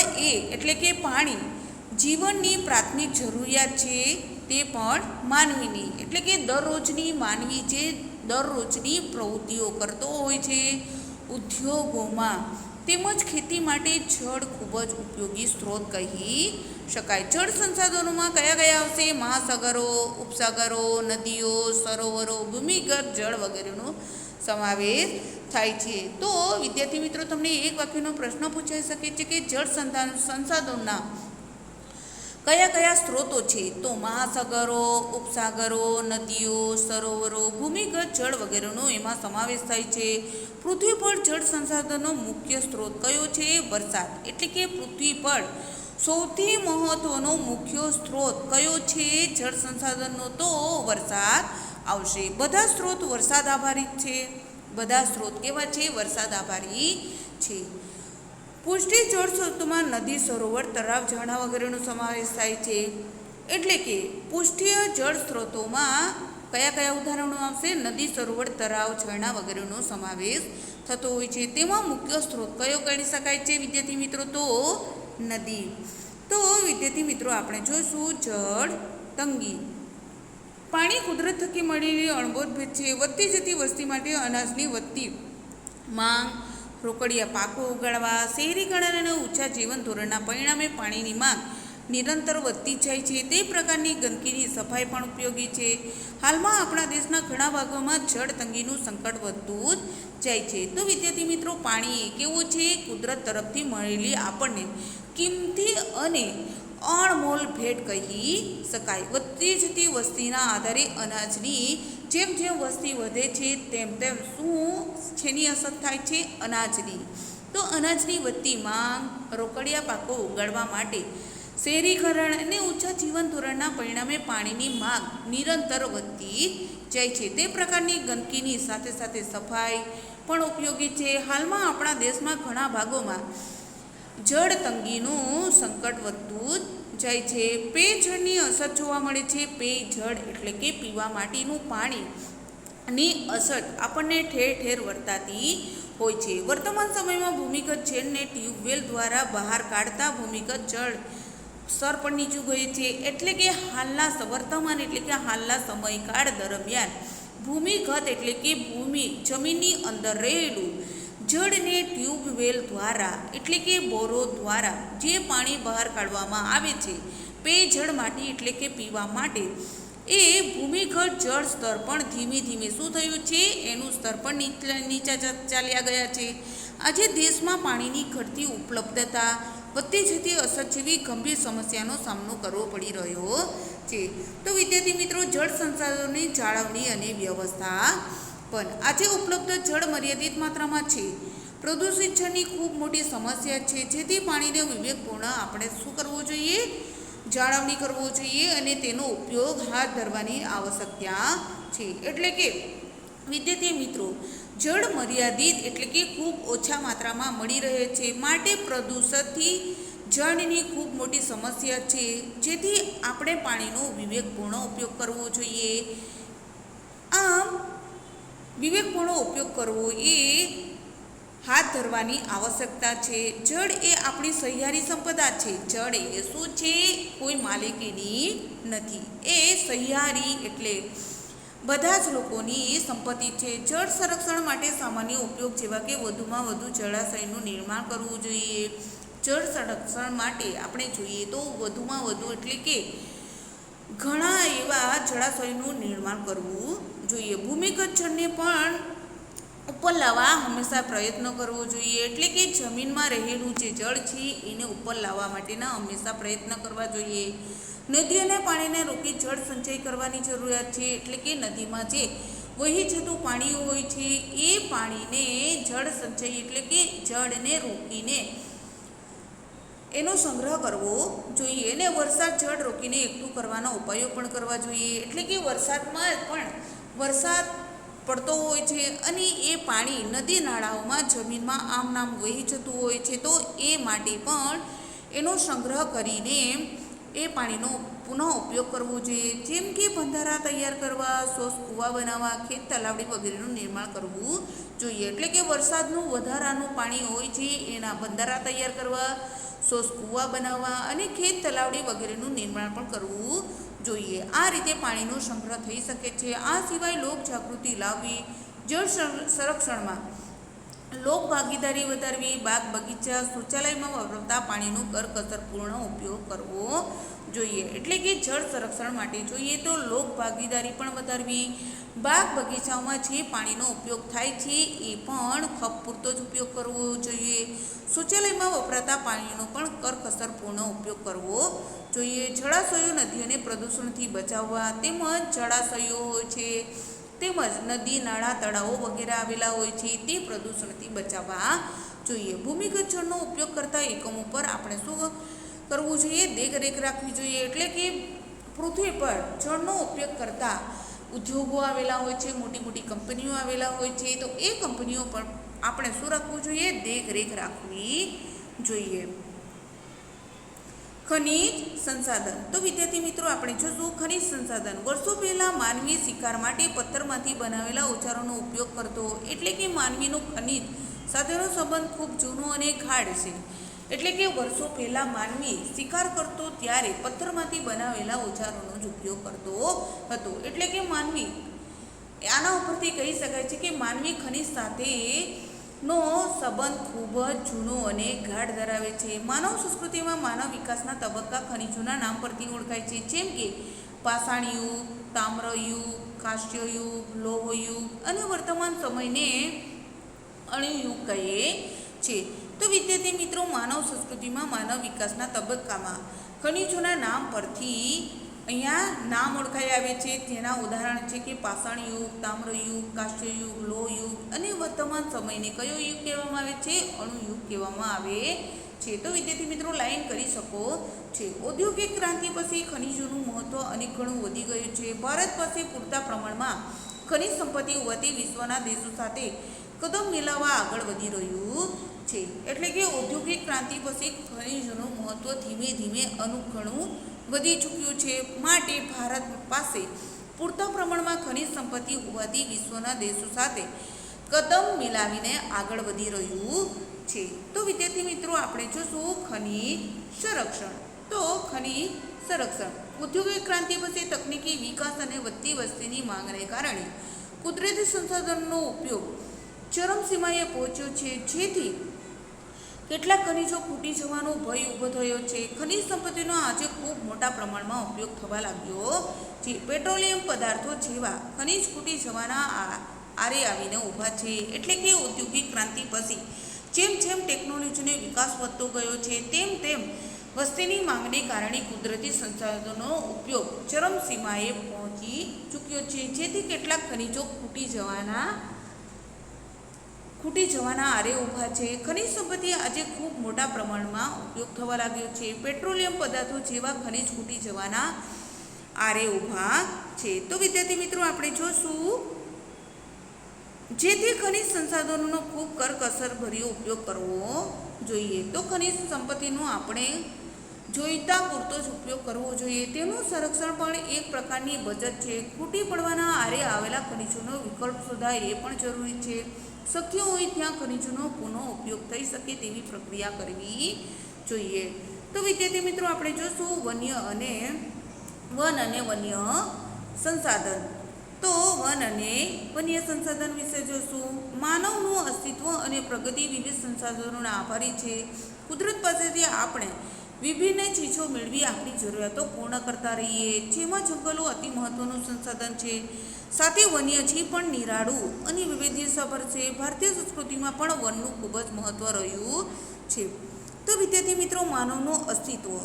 એટલે કે પાણી જીવનની પ્રાથમિક જરૂરિયાત છે, તે પણ માનવીની. એટલે કે દરરોજની માનવી જે દરરોજની પ્રવૃત્તિઓ કરતો હોય છે ઉદ્યોગોમાં તેમજ ખેતી માટે જળ ખૂબ જ ઉપયોગી સ્ત્રોત કહી શકાય. જળ સંસાધનોમાં કયા કયા આવશે? મહાસાગરો, ઉપસાગરો, નદીઓ, સરોવરો, ભૂમિગત જળ વગેરેનો સમાવેશ થાય છે. તો વિદ્યાર્થી મિત્રો, તમને એક વાક્યનો પ્રશ્ન પૂછાઈ શકે છે કે જળ સંસાધનોના કયા કયા સ્ત્રોતો છે? તો મહાસાગરો, ઉપસાગરો, નદીઓ, સરોવરો, ભૂમિગત જળ વગેરેનો એમાં સમાવેશ થાય છે. પૃથ્વી પર જળ સંસાધનનો મુખ્ય સ્ત્રોત કયો છે? વરસાદ. એટલે કે પૃથ્વી પર સૌથી મહત્વનો મુખ્ય સ્ત્રોત કયો છે જળ સંસાધનનો? તો વરસાદ આવશે. બધા સ્ત્રોત વરસાદ આધારિત છે. બધા સ્ત્રોત કેવા છે? વરસાદ આધારિત છે. પુષ્ટિ જળ સ્ત્રોતોમાં નદી, સરોવર, તળાવ, ઝરણા વગેરેનો સમાવેશ થાય છે. એટલે કે પુષ્ટિય જળ સ્ત્રોતોમાં કયા કયા ઉદાહરણો આવશે? નદી, સરોવર, તળાવ, ઝરણા વગેરેનો સમાવેશ થતો હોય છે. તેમાં મુખ્ય સ્ત્રોત કયો ગણી શકાય છે વિદ્યાર્થી મિત્રો? તો નદી. તો વિદ્યાર્થી મિત્રો, આપણે જોઈશું જળ તંગી. પાણી કુદરત થકી મળેલી અણબોધ ભેટ છે. વધતી જતી વસ્તી માટે અનાજની વધતી માંગ, રોકડિયા પાકો ઉગાડવા, શહેરીકરણ અને ઊંચા જીવન ધોરણના પરિણામે પાણીની માંગ નિરંતર વધતી જાય છે. તે પ્રકારની ગંદકીની સફાઈ પણ ઉપયોગી છે. હાલમાં આપણા દેશના ઘણા ભાગોમાં જળ તંગીનું સંકટ વધતું જ જાય છે. તો વિદ્યાર્થી મિત્રો, પાણી કેવું છે? કુદરત તરફથી મળેલી આપણને કિંમતી અને અણમોલ ભેટ કહી શકાય. વધતી જતી વસ્તીના આધારે અનાજની જેમ જેમ વસ્તી વધે છે તેમ તેમ શું છેની અસર થાય છે? અનાજની. તો અનાજની વધતી માંગ, રોકડિયા પાકો ઉગાડવા માટે શહેરીકરણ અને ઊંચા જીવન ધોરણના પરિણામે પાણીની માંગ નિરંતર વધતી જાય છે. તે પ્રકારની ગંદકીની સાથે સાથે સફાઈ પણ ઉપયોગી છે. હાલમાં આપણા દેશમાં ઘણા ભાગોમાં જળ તંગીનું સંકટ વધતું જાય છે. પેયજળની અસર જોવા મળે છે. પેયજળ એટલે કે પીવા માટેનું પાણીની અસર આપણને ઠેર ઠેર વર્તાતી હોય છે. વર્તમાન સમયમાં ભૂમિગત જળને ટ્યુબવેલ દ્વારા બહાર કાઢતા ભૂમિગત જળ સ્તર પણ નીચું ગયું છે, એટલે કે હાલના વર્તમાન એટલે કે હાલના સમયકાળ દરમિયાન ભૂમિગત એટલે કે જમીનની અંદર રહેલું જળને ટ્યુબવેલ દ્વારા એટલે કે બોરો દ્વારા જે પાણી બહાર કાઢવામાં આવે છે પેયજળ માટે એટલે કે પીવા માટે, એ ભૂમિગત જળ સ્તર પણ ધીમે ધીમે શું થયું છે, એનું સ્તર પણ નીચા ચાલ્યા ગયા છે. આજે દેશમાં પાણીની ઘટતી ઉપલબ્ધતા, વધતી જતી અસર જેવી ગંભીર સમસ્યાનો સામનો કરવો પડી રહ્યો છે. તો વિદ્યાર્થી મિત્રો, જળ સંસાધનોની જાળવણી અને વ્યવસ્થા પણ આજે ઉપલબ્ધ જળ મર્યાદિત માત્રામાં છે. પ્રદૂષિત જળની ખૂબ મોટી સમસ્યા છે, જેથી પાણીને વિવેકપૂર્ણ આપણે શું કરવું જોઈએ, જાળવણી કરવો જોઈએ અને તેનો ઉપયોગ હાથ ધરવાની આવશ્યકતા છે. એટલે કે વિદ્યાર્થી મિત્રો, જળ મર્યાદિત એટલે કે ખૂબ ઓછા માત્રામાં મળી રહે છે, માટે પ્રદૂષણથી જળની ખૂબ મોટી સમસ્યા છે, જેથી આપણે પાણીનો વિવેકપૂર્ણ ઉપયોગ કરવો જોઈએ. આમ વિવેકપૂર્ણ ઉપયોગ કરવો એ હાથ ધરવાની આવશ્યકતા છે. જળ એ આપણી સહિયારી સંપદા છે. જળ એ શું છે, કોઈ માલિકીની નથી, એ સહિયારી એટલે બધા જ લોકોની સંપત્તિ છે. જળ સંરક્ષણ માટે સામાન્ય ઉપયોગ જેવા કે વધુમાં વધુ જળાશયનું નિર્માણ કરવું જોઈએ. જળ સંરક્ષણ માટે આપણે જોઈએ તો વધુમાં વધુ એટલે કે ઘણા એવા જળાશયનું નિર્માણ કરવું જોઈએ. ભૂમિગત જળને પણ ઉપર લાવવા હંમેશા પ્રયત્ન કરવો જોઈએ. એટલે કે જમીનમાં રહેલું જે જળ છે એને ઉપર લાવવા માટેના હંમેશા પ્રયત્ન કરવા જોઈએ. નદીઓના પાણીને રોકી જળ સંચય કરવાની જરૂરિયાત છે. એટલે કે નદીમાં જે વહી જતું પાણી હોય છે એ પાણીને જળ સંચય એટલે કે જળને રોકીને એનો સંગ્રહ કરવો જોઈએ. અને વરસાદ જળ રોકીને એકઠું કરવાના ઉપાયો પણ કરવા જોઈએ. એટલે કે વરસાદ પડતો હોય છે અને એ પાણી નદી નાળાઓમાં જમીનમાં આમ વહી જતું હોય છે, તો એ માટે પણ એનો સંગ્રહ કરીને એ પાણીનો પુનઃ ઉપયોગ કરવો જોઈએ. જેમ કે બંધારા તૈયાર કરવા, શોષ કૂવા બનાવવા, ખેત તલાવડી વગેરેનું નિર્માણ કરવું જોઈએ. એટલે કે વરસાદનું વધારાનું પાણી હોય છે એના બંધારા તૈયાર કરવા, શોષ કૂવા બનાવવા અને ખેત તલાવડી વગેરેનું નિર્માણ પણ કરવું જોઈએ. આ રીતે પાણીનો સંગ્રહ થઈ શકે છે. આ સિવાય લોક જાગૃતિ લાવવી, જળ સંરક્ષણમાં લોક ભાગીદારી વધારવી, બાગ બગીચા, શૌચાલયમાં વપરાતા પાણીનો કરકસરપૂર્ણ ઉપયોગ કરવો જોઈએ. એટલે કે જળ સંરક્ષણ માટે જોઈએ તો લોક ભાગીદારી પણ વધારવી, બાગ બગીચાઓમાં જે પાણીનો ઉપયોગ થાય છે એ પણ ખપ પૂરતો જ ઉપયોગ કરવો જોઈએ. શૌચાલયમાં વપરાતા પાણીનો પણ કરકસરપૂર્ણ ઉપયોગ કરવો જોઈએ. જળાશયો નદીઓને પ્રદૂષણથી બચાવવા, તેમજ જળાશયો હોય છે તેમજ નદી, નાળા, તળાવો વગેરે આવેલા હોય છે તે પ્રદૂષણથી બચાવવા જોઈએ. ભૂમિગત જળનો ઉપયોગ કરતા એકમો પર આપણે શું કરવું જોઈએ, દેખરેખ રાખવી જોઈએ. એટલે કે પૃથ્વી પર જળનો ઉપયોગ કરતા ઉદ્યોગો આવેલા હોય છે, મોટી મોટી કંપનીઓ આવેલા હોય છે, તો એ કંપનીઓ પર આપણે શું રાખવું જોઈએ, દેખરેખ રાખવી જોઈએ. ખનિજ સંસાધન. તો વિદ્યાર્થી મિત્રો, આપણે જોશું ખનિજ સંસાધન. વર્ષો પહેલાં માનવી શિકાર માટે પથ્થરમાંથી બનાવેલા ઓજારોનો ઉપયોગ કરતો. એટલે કે માનવીનો ખનિજ સાથેનો સંબંધ ખૂબ જૂનો અને ગાઢ છે. એટલે કે વર્ષો પહેલાં માનવી શિકાર કરતો ત્યારે પથ્થરમાંથી બનાવેલા ઓજારોનો જ ઉપયોગ કરતો હતો. એટલે કે માનવી, આના ઉપરથી કહી શકાય છે કે માનવી ખનિજ સાથેનો સંબંધ ખૂબ જ જૂનો અને ગાઢ ધરાવે છે. માનવ સંસ્કૃતિમાં માનવ વિકાસના તબક્કા ખનિજોના નામ પરથી ઓળખાય છે. જેમ કે પાષાણ યુગ, તામ્ર યુગ, કાંસ્ય યુગ, લોહ યુગ અને વર્તમાન સમયને અણુ યુગ કહે છે. તો વિદ્યાર્થી મિત્રો, માનવ સંસ્કૃતિમાં માનવ વિકાસના તબક્કામાં ખનિજોના નામ પરથી અહીંયા નામ ઓળખાઈ આવે છે. જેના ઉદાહરણ છે કે પાષાણ યુગ, તામ્ર યુગ, કાંસ્ય યુગ, લોહ યુગ અને વર્તમાન સમયને કયો યુગ કહેવામાં આવે છે, અણુ યુગ કહેવામાં આવે છે. તો વિદ્યાર્થી મિત્રો, લાઈન કરી શકો છે. ઔદ્યોગિક ક્રાંતિ પછી ખનિજોનું મહત્ત્વ અનેક ગણું વધી ગયું છે. ભારત પાસે પૂરતા પ્રમાણમાં ખનિજ સંપત્તિ હોવાથી વિશ્વના દેશો સાથે કદમ મિલાવવા આગળ વધી રહ્યું છે. એટલે કે ઔદ્યોગિક ક્રાંતિ પછી ખનિજોનું મહત્ત્વ ધીમે ધીમે અનેક ગણું વધી ચૂક્યું છે. માટે ભારત પાસે પૂરતા પ્રમાણમાં ખનિજ સંપત્તિ હોવાથી વિશ્વના દેશો સાથે કદમ મિલાવીને આગળ વધી રહ્યું છે. તો વિદ્યાર્થી મિત્રો, આપણે જોશું ખનિજ સંરક્ષણ. તો તો ખનિજ સંરક્ષણ. ઔદ્યોગિક ક્રાંતિ પછી તકનીકી વિકાસ અને વધતી વસ્તીની માંગને કારણે કુદરતી સંસાધનોનો ઉપયોગ ચરમસીમાએ પહોંચ્યો છે, જેથી કેટલાક ખનિજો ખૂટી જવાનો ભય ઊભો થયો છે. ખનિજ સંપત્તિનો આજે ખૂબ મોટા પ્રમાણમાં ઉપયોગ થવા લાગ્યો છે. પેટ્રોલિયમ પદાર્થો જેવા ખનિજ ખૂટી જવાના આરે આવીને ઊભા છે. એટલે કે ઔદ્યોગિક ક્રાંતિ પછી જેમ જેમ ટેકનોલોજીનો વિકાસ વધતો ગયો છે, તેમ તેમ વસ્તીની માંગને કારણે કુદરતી સંસાધનોનો ઉપયોગ ચરમસીમાએ પહોંચી ચૂક્યો છે, જેથી કેટલાક ખનિજો ખૂટી જવાના આરે ઊભા છે. ખનિજ સંપત્તિ આજે ખૂબ મોટા પ્રમાણમાં ઉપયોગ થવા લાગ્યો છે. પેટ્રોલિયમ પદાર્થો જેવા ખનિજ ખૂટી જવાના આરે ઊભા છે. તો વિદ્યાર્થી મિત્રો, આપણે જોશું જેથી ખનિજ સંસાધનોનો ખૂબ કરકસરભર્યો ઉપયોગ કરવો જોઈએ. તો ખનિજ સંપત્તિનો આપણે જોઈતા પૂરતો જ ઉપયોગ કરવો જોઈએ. તેનું સંરક્ષણ પણ એક પ્રકારની બચત છે. ખૂટી પડવાના આરે આવેલા ખનિજોનો વિકલ્પ શોધાય એ પણ જરૂરી છે. શક્ય હોય ત્યાં ખનિજોનો પુનઃ ઉપયોગ થઈ શકે તેવી પ્રક્રિયા કરવી જોઈએ. તો વિદ્યાર્થી મિત્રો, આપણે જોશું વન અને વન્ય સંસાધન. તો વન અને વન્ય સંસાધન વિશે જોશું. માનવનું અસ્તિત્વ અને પ્રગતિ વિવિધ સંસાધનોના આભારી છે. કુદરત પાસેથી આપણે વિભિન્ન ચીજો મેળવી આપણી જરૂરિયાતો પૂર્ણ કરતા રહીએ, જેમાં જંગલો અતિ મહત્વનું સંસાધન છે. સાથે વન્યજીવ પણ નિરાળું અને વૈવિધ્યસભર છે. ભારતીય સંસ્કૃતિમાં પણ વનનું ખૂબ જ મહત્વ રહ્યું છે. તો વિદ્યાર્થી મિત્રો, માનવનું અસ્તિત્વ,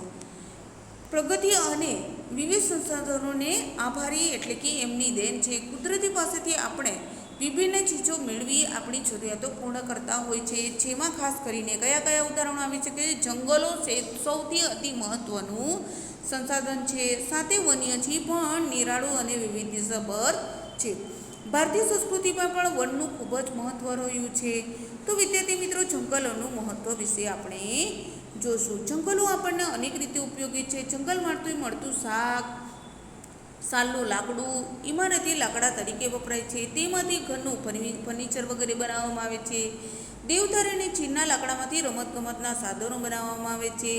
પ્રગતિ અને વિવિધ સંસાધનોને આભારી એટલે કે એમની દેન છે. કુદરતી પાસેથી આપણે વિભિન્ન ચીજો મેળવી આપણી જરૂરિયાતો પૂર્ણ કરતા હોય છે, જેમાં ખાસ કરીને કયા ઉદાહરણો આવે છે કે જંગલો સૌથી અતિ મહત્વનું સંસાધન છે. સાથે વન્યજીવ પણ નિરાળું અને વૈવિધ્યસભર છે. ભારતીય સંસ્કૃતિમાં પણ વનનું ખૂબ જ મહત્વ રહ્યું છે. તો વિદ્યાર્થી મિત્રો, જંગલોનું મહત્વ વિશે આપણે જોશું. જંગલો આપણને અનેક રીતે ઉપયોગી છે. જંગલમાંથી મળતું શાક, સાલનું લાકડું ઇમારતી લાકડા તરીકે વપરાય છે. તેમાંથી ઘરનું ફર્નિચર વગેરે બનાવવામાં આવે છે. દેવદાર અને ચીનના લાકડામાંથી રમતગમતના સાધનો બનાવવામાં આવે છે.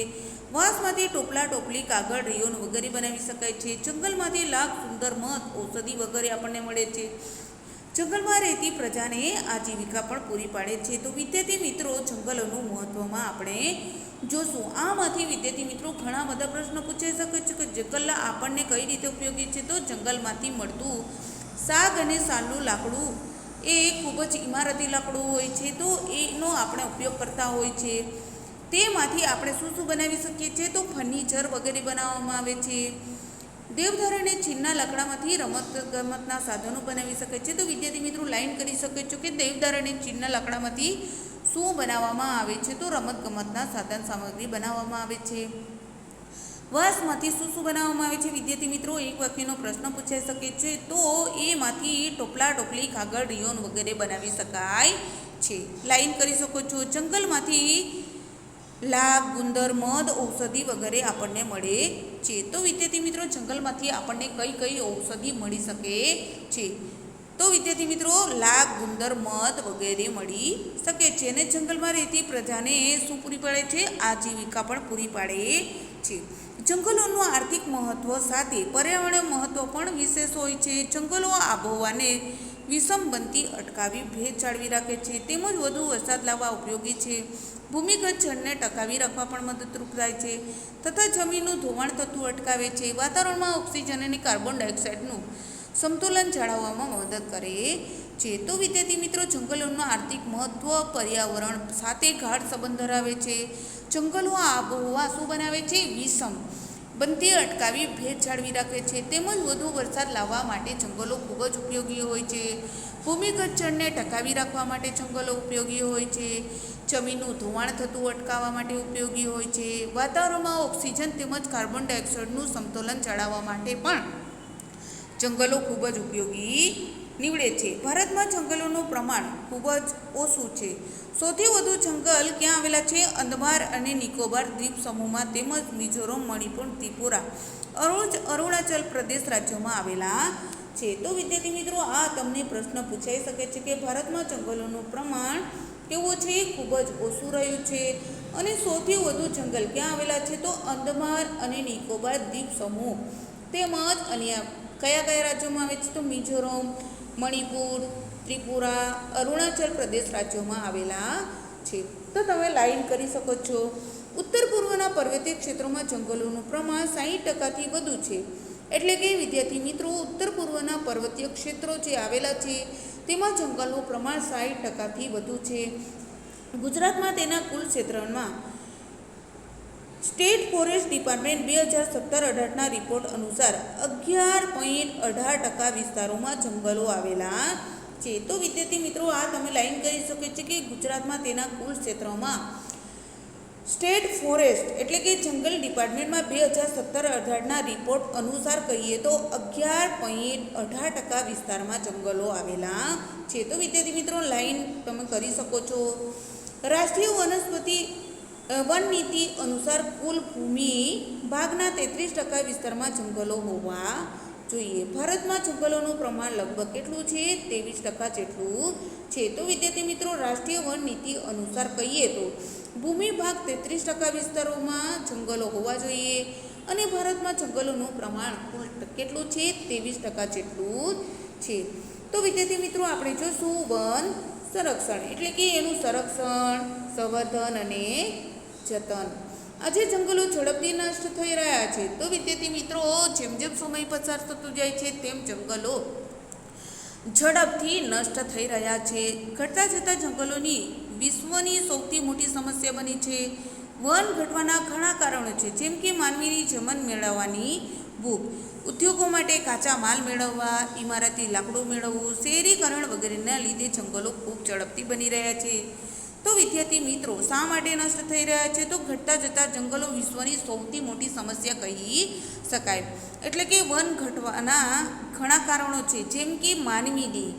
વાંસમાંથી ટોપલા, ટોપલી, કાગળ, રિયોન વગેરે બનાવી શકાય છે. જંગલમાંથી લાખ, સુંદર મધ, ઔષધિ વગેરે આપણને મળે છે. જંગલમાં રહેતી પ્રજાને આજીવિકા પણ પૂરી પાડે છે. તો વિદ્યાર્થી મિત્રો, જંગલોનું મહત્વમાં આપણે જોશું. આમાંથી વિદ્યાર્થી મિત્રો ઘણા બધા પ્રશ્નો પૂછાઈ શકે છે કે જંગલ આપણને કઈ રીતે ઉપયોગી છે. તો જંગલમાંથી મળતું શાક અને સાલનું લાકડું એ ખૂબ જ ઇમારતી લાકડું હોય છે. તો એનો આપણે ઉપયોગ કરતા હોય છે. તેમાંથી આપણે શું બનાવી શકીએ છીએ? તો ફર્નિચર વગેરે બનાવવામાં આવે છે. દેવદાર અને ચીનના લાકડામાંથી રમતગમતના સાધનો બનાવી શકાય છે. તો વિદ્યાર્થી મિત્રો, લાઈન કરી શકો છો કે દેવદાર અને ચીનના લાકડામાંથી શું બનાવવામાં આવે છે? તો રમતગમતના સાધન સામગ્રી બનાવવામાં આવે છે. વાંસમાંથી શું બનાવવામાં આવે છે? વિદ્યાર્થી મિત્રો, એક વાક્યનો પ્રશ્ન પૂછાઈ શકે છે. તો એમાંથી ટોપલા, ટોપલી, કાગળ, રિયોન વગેરે બનાવી શકાય છે. લાઈન કરી શકો છો. જંગલમાંથી લાખ, ગુંદર, મધ, ઔષધિ વગેરે આપણને મળે છે. તો વિદ્યાર્થી મિત્રો, જંગલમાંથી આપણને કઈ ઔષધિ મળી શકે છે? તો વિદ્યાર્થી મિત્રો, લાખ, ગુંદર, મધ વગેરે મળી શકે છે. અને જંગલમાં રહેતી પ્રજાને શું પૂરી પાડે છે? આજીવિકા પણ પૂરી પાડે છે. જંગલોનું આર્થિક મહત્વ સાથે પર્યાવરણીય મહત્વ પણ વિશેષ હોય છે. જંગલો આબોહવાને વિષમ બનતી અટકાવી ભેજ જાળવી રાખે છે, તેમજ વધુ વરસાદ લાવવા ઉપયોગી છે. ભૂમિગત જળને ટકાવી રાખવા પણ મદદરૂપ થાય છે, તથા જમીનનું ધોવાણ થતું અટકાવે છે. વાતાવરણમાં ઓક્સિજન અને કાર્બન ડાયોક્સાઇડનું સમતુલન જાળવવામાં મદદ કરે છે. તો વિદ્યાર્થી મિત્રો, જંગલોનું આર્થિક મહત્વ પર્યાવરણ સાથે ગાઢ સંબંધ ધરાવે છે. જંગલો આબોહવા શું બનાવે છે? વિષમ બનતી અટકાવી ભેજ જાળવી રાખે છે, તેમજ વધુ વરસાદ લાવવા માટે જંગલો ખૂબ જ ઉપયોગી હોય છે. ભૂમિગત જળને ટકાવી રાખવા માટે જંગલો ઉપયોગી હોય છે. જમીનનું ધોવાણ થતું અટકાવવા માટે ઉપયોગી હોય છે. વાતાવરણમાં ઓક્સિજન તેમજ કાર્બન ડાયોક્સાઇડનું સમતુલન જાળવવા માટે પણ જંગલો ખૂબ જ ઉપયોગી નીવડે છે. ભારતમાં જંગલોનું પ્રમાણ ખૂબ જ ઓછું છે. સૌથી વધુ જંગલ ક્યાં આવેલા છે? અંદમાન અને નિકોબાર દ્વીપ સમૂહમાં તેમજ મિઝોરમ, મણિપુર, ત્રિપુરા, અરુણાચલ પ્રદેશ રાજ્યોમાં આવેલા છે. તો વિદ્યાર્થી મિત્રો, આ તમને પ્રશ્ન પૂછાઈ શકે છે કે ભારતમાં જંગલોનું પ્રમાણ કેવું છે? ખૂબ જ ઓછું રહ્યું છે. અને સૌથી વધુ જંગલ ક્યાં આવેલા છે? તો અંદમાન અને નિકોબાર દ્વીપ સમૂહ તેમજ અન્ય કયા કયા રાજ્યોમાં આવે છે? તો મિઝોરમ, મણિપુર, ત્રિપુરા, અરુણાચલ પ્રદેશ રાજ્યોમાં આવેલા છે. તો તમે લાઈન કરી શકો છો. ઉત્તર પૂર્વના પર્વતીય ક્ષેત્રોમાં જંગલોનું પ્રમાણ 60%થી વધુ છે. એટલે કે વિદ્યાર્થી મિત્રો, ઉત્તર પૂર્વના પર્વતીય ક્ષેત્રો જે આવેલા છે તેમાં જંગલનું પ્રમાણ 60%થી વધુ છે. ગુજરાતમાં તેના કુલ ક્ષેત્રમાં સ્ટેટ ફોરેસ્ટ ડિપાર્ટમેન્ટ 2017-18ના રિપોર્ટ અનુસાર 11.18% વિસ્તારોમાં જંગલો આવેલા છે. તો વિદ્યાર્થી મિત્રો, આ તમે લાઈન કરી શકો છો કે ગુજરાતમાં તેના કુલ ક્ષેત્રમાં સ્ટેટ ફોરેસ્ટ એટલે કે જંગલ ડિપાર્ટમેન્ટમાં 2017-18ના રિપોર્ટ અનુસાર કહીએ તો 11.18% વિસ્તારમાં જંગલો આવેલા છે. તો વિદ્યાર્થી મિત્રો, લાઈન તમે કરી શકો છો. રાષ્ટ્રીય વન નીતિ અનુસાર કુલ ભૂમિ ભાગના 33% વિસ્તારમાં જંગલો હોવા જોઈએ. ભારતમાં જંગલોનું પ્રમાણ લગભગ કેટલું છે? 23% જેટલું છે. તો વિદ્યાર્થી મિત્રો, રાષ્ટ્રીય વન નીતિ અનુસાર કહીએ તો ભૂમિ ભાગ 33% વિસ્તારોમાં જંગલો હોવા જોઈએ અને ભારતમાં જંગલોનું પ્રમાણ કુલ કેટલું છે? 23% જેટલું છે. તો વિદ્યાર્થી મિત્રો, આપણે જોશું વન સંરક્ષણ એટલે કે એનું સંરક્ષણ, સંવર્ધન અને જતન. આજે જંગલો ઝડપથી નષ્ટ થઈ રહ્યા છે. તો વિદ્યાર્થી મિત્રો, જેમ જેમ સમય પસાર થતો જાય છે તેમ જંગલો ઝડપથી નષ્ટ થઈ રહ્યા છે. ઘટતા જતા જંગલોની વિશ્વની સૌથી મોટી સમસ્યા બની છે. વન ઘટવાના ઘણા કારણો છે, જેમ કે માનવીની જમીન મેળવવાની ભૂખ, ઉદ્યોગો માટે કાચા માલ મેળવવા, ઇમારતી લાકડું મેળવવું, શહેરીકરણ વગેરેના લીધે જંગલો ખૂબ ઝડપથી બની રહ્યા છે. તો વિદ્યાર્થી મિત્રો, શા માટે નષ્ટ થઈ રહ્યા છે? તો ઘટતા જતા જંગલો વિશ્વની સૌથી મોટી સમસ્યા કહી શકાય. એટલે કે વન ઘટવાના ઘણા કારણો છે, જેમ કે માનવીની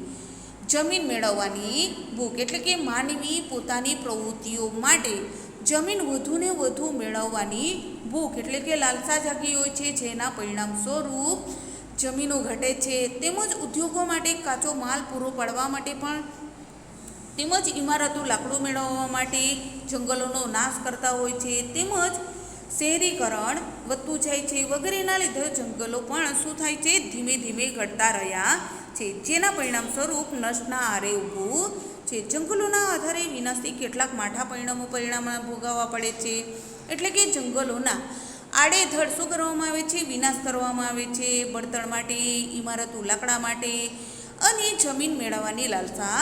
જમીન મેળવવાની ભૂખ એટલે કે માનવી પોતાની પ્રવૃત્તિઓ માટે જમીન વધુને વધુ મેળવવાની ભૂખ એટલે કે લાલસા જાગી હોય છે, જેના પરિણામ સ્વરૂપ જમીનો ઘટે છે. તેમજ ઉદ્યોગો માટે કાચો માલ પૂરો પાડવા માટે પણ તેમજ ઇમારતો લાકડું મેળવવા માટે જંગલોનો નાશ કરતા હોય છે. તેમજ શહેરીકરણ વધતું જાય છે વગેરેના લીધે જંગલો પણ શું થાય છે? ધીમે ધીમે ઘટતા રહ્યા છે, જેના પરિણામ સ્વરૂપ નષ્ટના આરે ઊભું છે. જંગલોના આધારે વિનાશથી કેટલાક માઠા પરિણામ ભોગવવા પડે છે. એટલે કે જંગલોના આડેધડ શું કરવામાં આવે છે? વિનાશ કરવામાં આવે છે. બળતણ માટે, ઇમારતો લાકડા માટે અને જમીન મેળવવાની લાલસા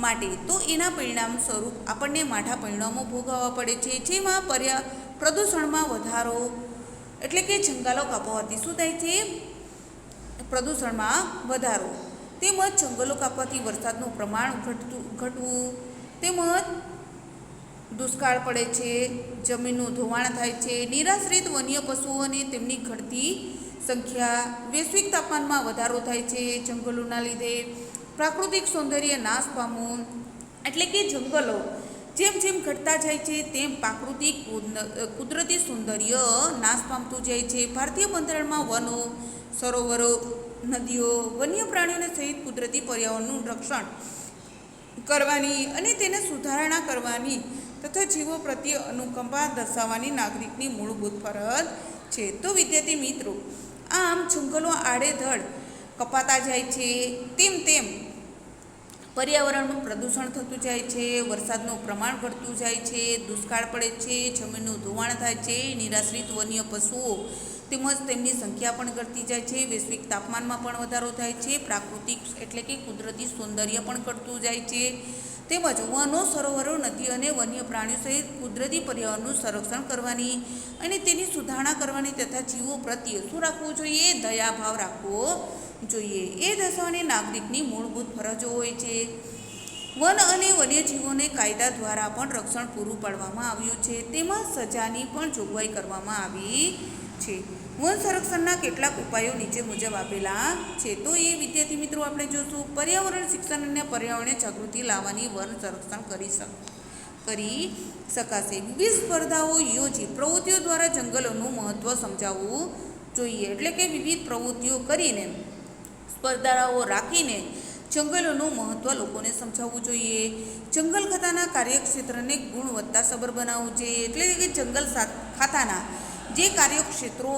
માટે. તો એના પરિણામ સ્વરૂપ આપણને માઠા પરિણામો ભોગવવા પડે છે, જેમાં પ્રદૂષણમાં વધારો એટલે કે જંગલો કાપવાથી શું થાય છે? પ્રદૂષણમાં વધારો. તેમજ જંગલો કાપવાથી વરસાદનું પ્રમાણ ઘટવું, તેમજ દુષ્કાળ પડે છે, જમીનનું ધોવાણ થાય છે, નિરાશ્રિત વન્ય પશુઓ અને તેમની ઘટતી સંખ્યા, વૈશ્વિક તાપમાનમાં વધારો થાય છે. જંગલોના લીધે પ્રાકૃતિક સૌંદર્ય નાશ પામવું એટલે કે જંગલો જેમ જેમ ઘટતા જાય છે તેમ પ્રાકૃતિક કુદરતી સૌંદર્ય નાશ પામતું જાય છે. ભારતીય બંધારણમાં વનો, સરોવરો, નદીઓ, વન્ય પ્રાણીઓને સહિત કુદરતી પર્યાવરણનું રક્ષણ કરવાની અને તેને સુધારણા કરવાની તથા જીવો પ્રત્યે અનુકંપા દર્શાવવાની નાગરિકની મૂળભૂત ફરજ છે. તો વિદ્યાર્થી મિત્રો, આમ જંગલો આડેધડ કપાતા જાય છે તેમ તેમ પર્યાવરણનું પ્રદૂષણ થતું જાય છે, વરસાદનું પ્રમાણ ઘટતું જાય છે, દુષ્કાળ પડે છે, જમીનનું ધોવાણ થાય છે, નિરાશ્રિત વન્ય પશુઓ તેમજ તેમની સંખ્યા પણ ઘટતી જાય છે, વૈશ્વિક તાપમાનમાં પણ વધારો થાય છે, પ્રાકૃતિક એટલે કે કુદરતી સૌંદર્ય પણ ઘટતું જાય છે. તેમજ વનો, સરોવરો, નદીઓ અને વન્ય પ્રાણીઓ સહિત કુદરતી પર્યાવરણનું સંરક્ષણ કરવાની અને તેની સુધારણા કરવાની તથા જીવો પ્રત્યે શું રાખવું જોઈએ? દયાભાવ રાખવો જોઈએ. એ દર્શાવવાની નાગરિકની મૂળભૂત ફરજો હોય છે. વન અને વન્યજીવોને કાયદા દ્વારા પણ રક્ષણ પૂરું પાડવામાં આવ્યું છે. તેમાં સજાની પણ જોગવાઈ કરવામાં આવી છે. વન સંરક્ષણના કેટલાક ઉપાયો નીચે મુજબ આપેલા છે. તો એ વિદ્યાર્થી મિત્રો આપણે જોશું. પર્યાવરણ શિક્ષણ અને પર્યાવરણીય જાગૃતિ લાવવાની વન સંરક્ષણ કરી શકાશે. વિવિધ સ્પર્ધાઓ યોજી પ્રવૃત્તિઓ દ્વારા જંગલોનું મહત્ત્વ સમજાવવું જોઈએ. એટલે કે વિવિધ પ્રવૃત્તિઓ કરીને, સ્પર્ધાઓ રાખીને જંગલોનું મહત્ત્વ લોકોને સમજાવવું જોઈએ. જંગલ ખાતાના કાર્યક્ષેત્રને ગુણવત્તાસભર બનાવવું જોઈએ. એટલે કે જંગલ ખાતાના જે કાર્યક્ષેત્રો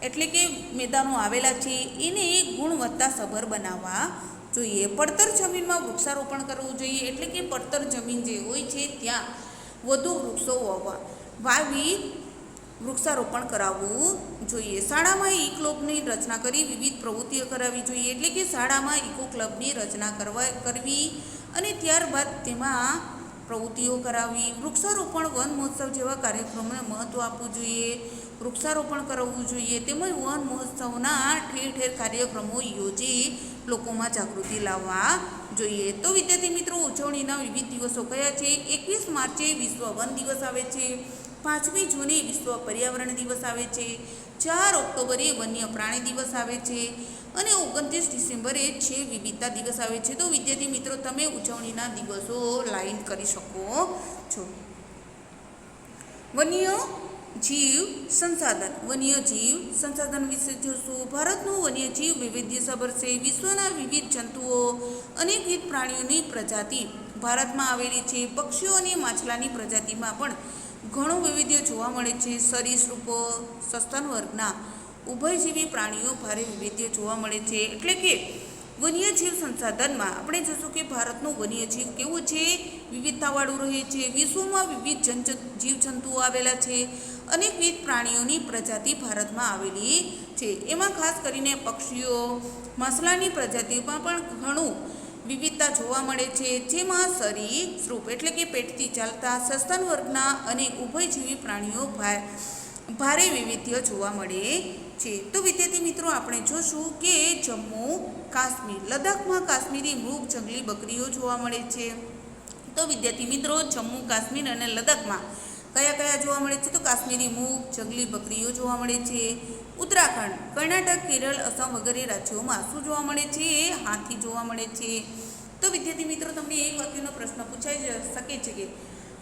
એટલે કે મેદાનો આવેલા છે એને ગુણવત્તાસભર બનાવવા જોઈએ. પડતર જમીનમાં વૃક્ષારોપણ કરવું જોઈએ. એટલે કે પડતર જમીન જે હોય છે ત્યાં વધુ વૃક્ષો વાવી વૃક્ષારોપણ કરાવવું જોઈએ. શાળામાં ઇકો ક્લબની રચના કરી વિવિધ પ્રવૃત્તિઓ કરાવવી જોઈએ. એટલે કે શાળામાં ઇકો ક્લબની રચના કરવી અને ત્યારબાદ તેમાં પ્રવૃત્તિઓ કરાવવી. વૃક્ષારોપણ વન મહોત્સવ જેવા કાર્યક્રમોને મહત્ત્વ આપવું જોઈએ. વૃક્ષારોપણ કરાવવું જોઈએ. તેમજ વન મહોત્સવના ઠેર ઠેર કાર્યક્રમો યોજી લોકોમાં જાગૃતિ લાવવા જોઈએ. તો વિદ્યાર્થી મિત્રો, ઉજવણીના વિવિધ દિવસો કયા છે? 21 માર્ચે વિશ્વ વન દિવસ આવે છે. 5મી જૂને વિશ્વ પર્યાવરણ દિવસ આવે છે. 4 ઓક્ટોબરે વન્ય પ્રાણી દિવસ આવે છે અને 29 ડિસેમ્બરે છે વિવિધતા દિવસ આવે છે. તો વિદ્યાર્થી મિત્રો, તમે ઉજવણીના દિવસો લાઈન કરી શકો છો. વન્યજીવ સંસાધન વિશે જોશું. ભારતનું વન્યજીવ વૈવિધ્યસભર છે. વિશ્વના વિવિધ જંતુઓ અનેકવિધ પ્રાણીઓની પ્રજાતિ ભારતમાં આવેલી છે. પક્ષીઓ અને માછલાની પ્રજાતિમાં પણ ઘણું વૈવિધ્ય જોવા મળે છે. સરીસૃપો, સસ્તન વર્ગના ઉભયજીવી પ્રાણીઓ ભારે વૈવિધ્ય જોવા મળે છે. એટલે કે વન્યજીવ સંસાધનમાં આપણે જોશું કે ભારતનું વન્યજીવ કેવું છે? વિવિધતાવાળું રહે છે. વિશ્વમાં વિવિધ જીવજંતુઓ આવેલા છે. અનેકવિધ પ્રાણીઓની પ્રજાતિ ભારતમાં આવેલી છે. એમાં ખાસ કરીને પક્ષીઓ, માછલાની પ્રજાતિઓમાં પણ ઘણું વિવિધતા જોવા મળે છે. જેમાં સરીસૃપ એટલે કે પેટથી ચાલતા સસ્તન વર્ગના અને ઉભયજીવી પ્રાણીઓ ભારે વૈવિધ્ય જોવા મળે છે. તો વિદ્યાર્થી મિત્રો, આપણે જોશું કે જમ્મુ કાશ્મીર, લદ્દાખમાં કાશ્મીરી મૃગ જંગલી બકરીઓ જોવા મળે છે. તો વિદ્યાર્થી મિત્રો, જમ્મુ કાશ્મીર અને લદ્દાખમાં કયા કયા જોવા મળે છે? તો કાશ્મીરી મૃગ જંગલી બકરીઓ જોવા મળે છે. ઉત્તરાખંડ, કર્ણાટક, કેરળ, અસમ વગેરે રાજ્યોમાં શું જોવા મળે છે? હાથી જોવા મળે છે. તો વિદ્યાર્થી મિત્રો, તમને એક વાક્યનો પ્રશ્ન પૂછાઈ શકે છે કે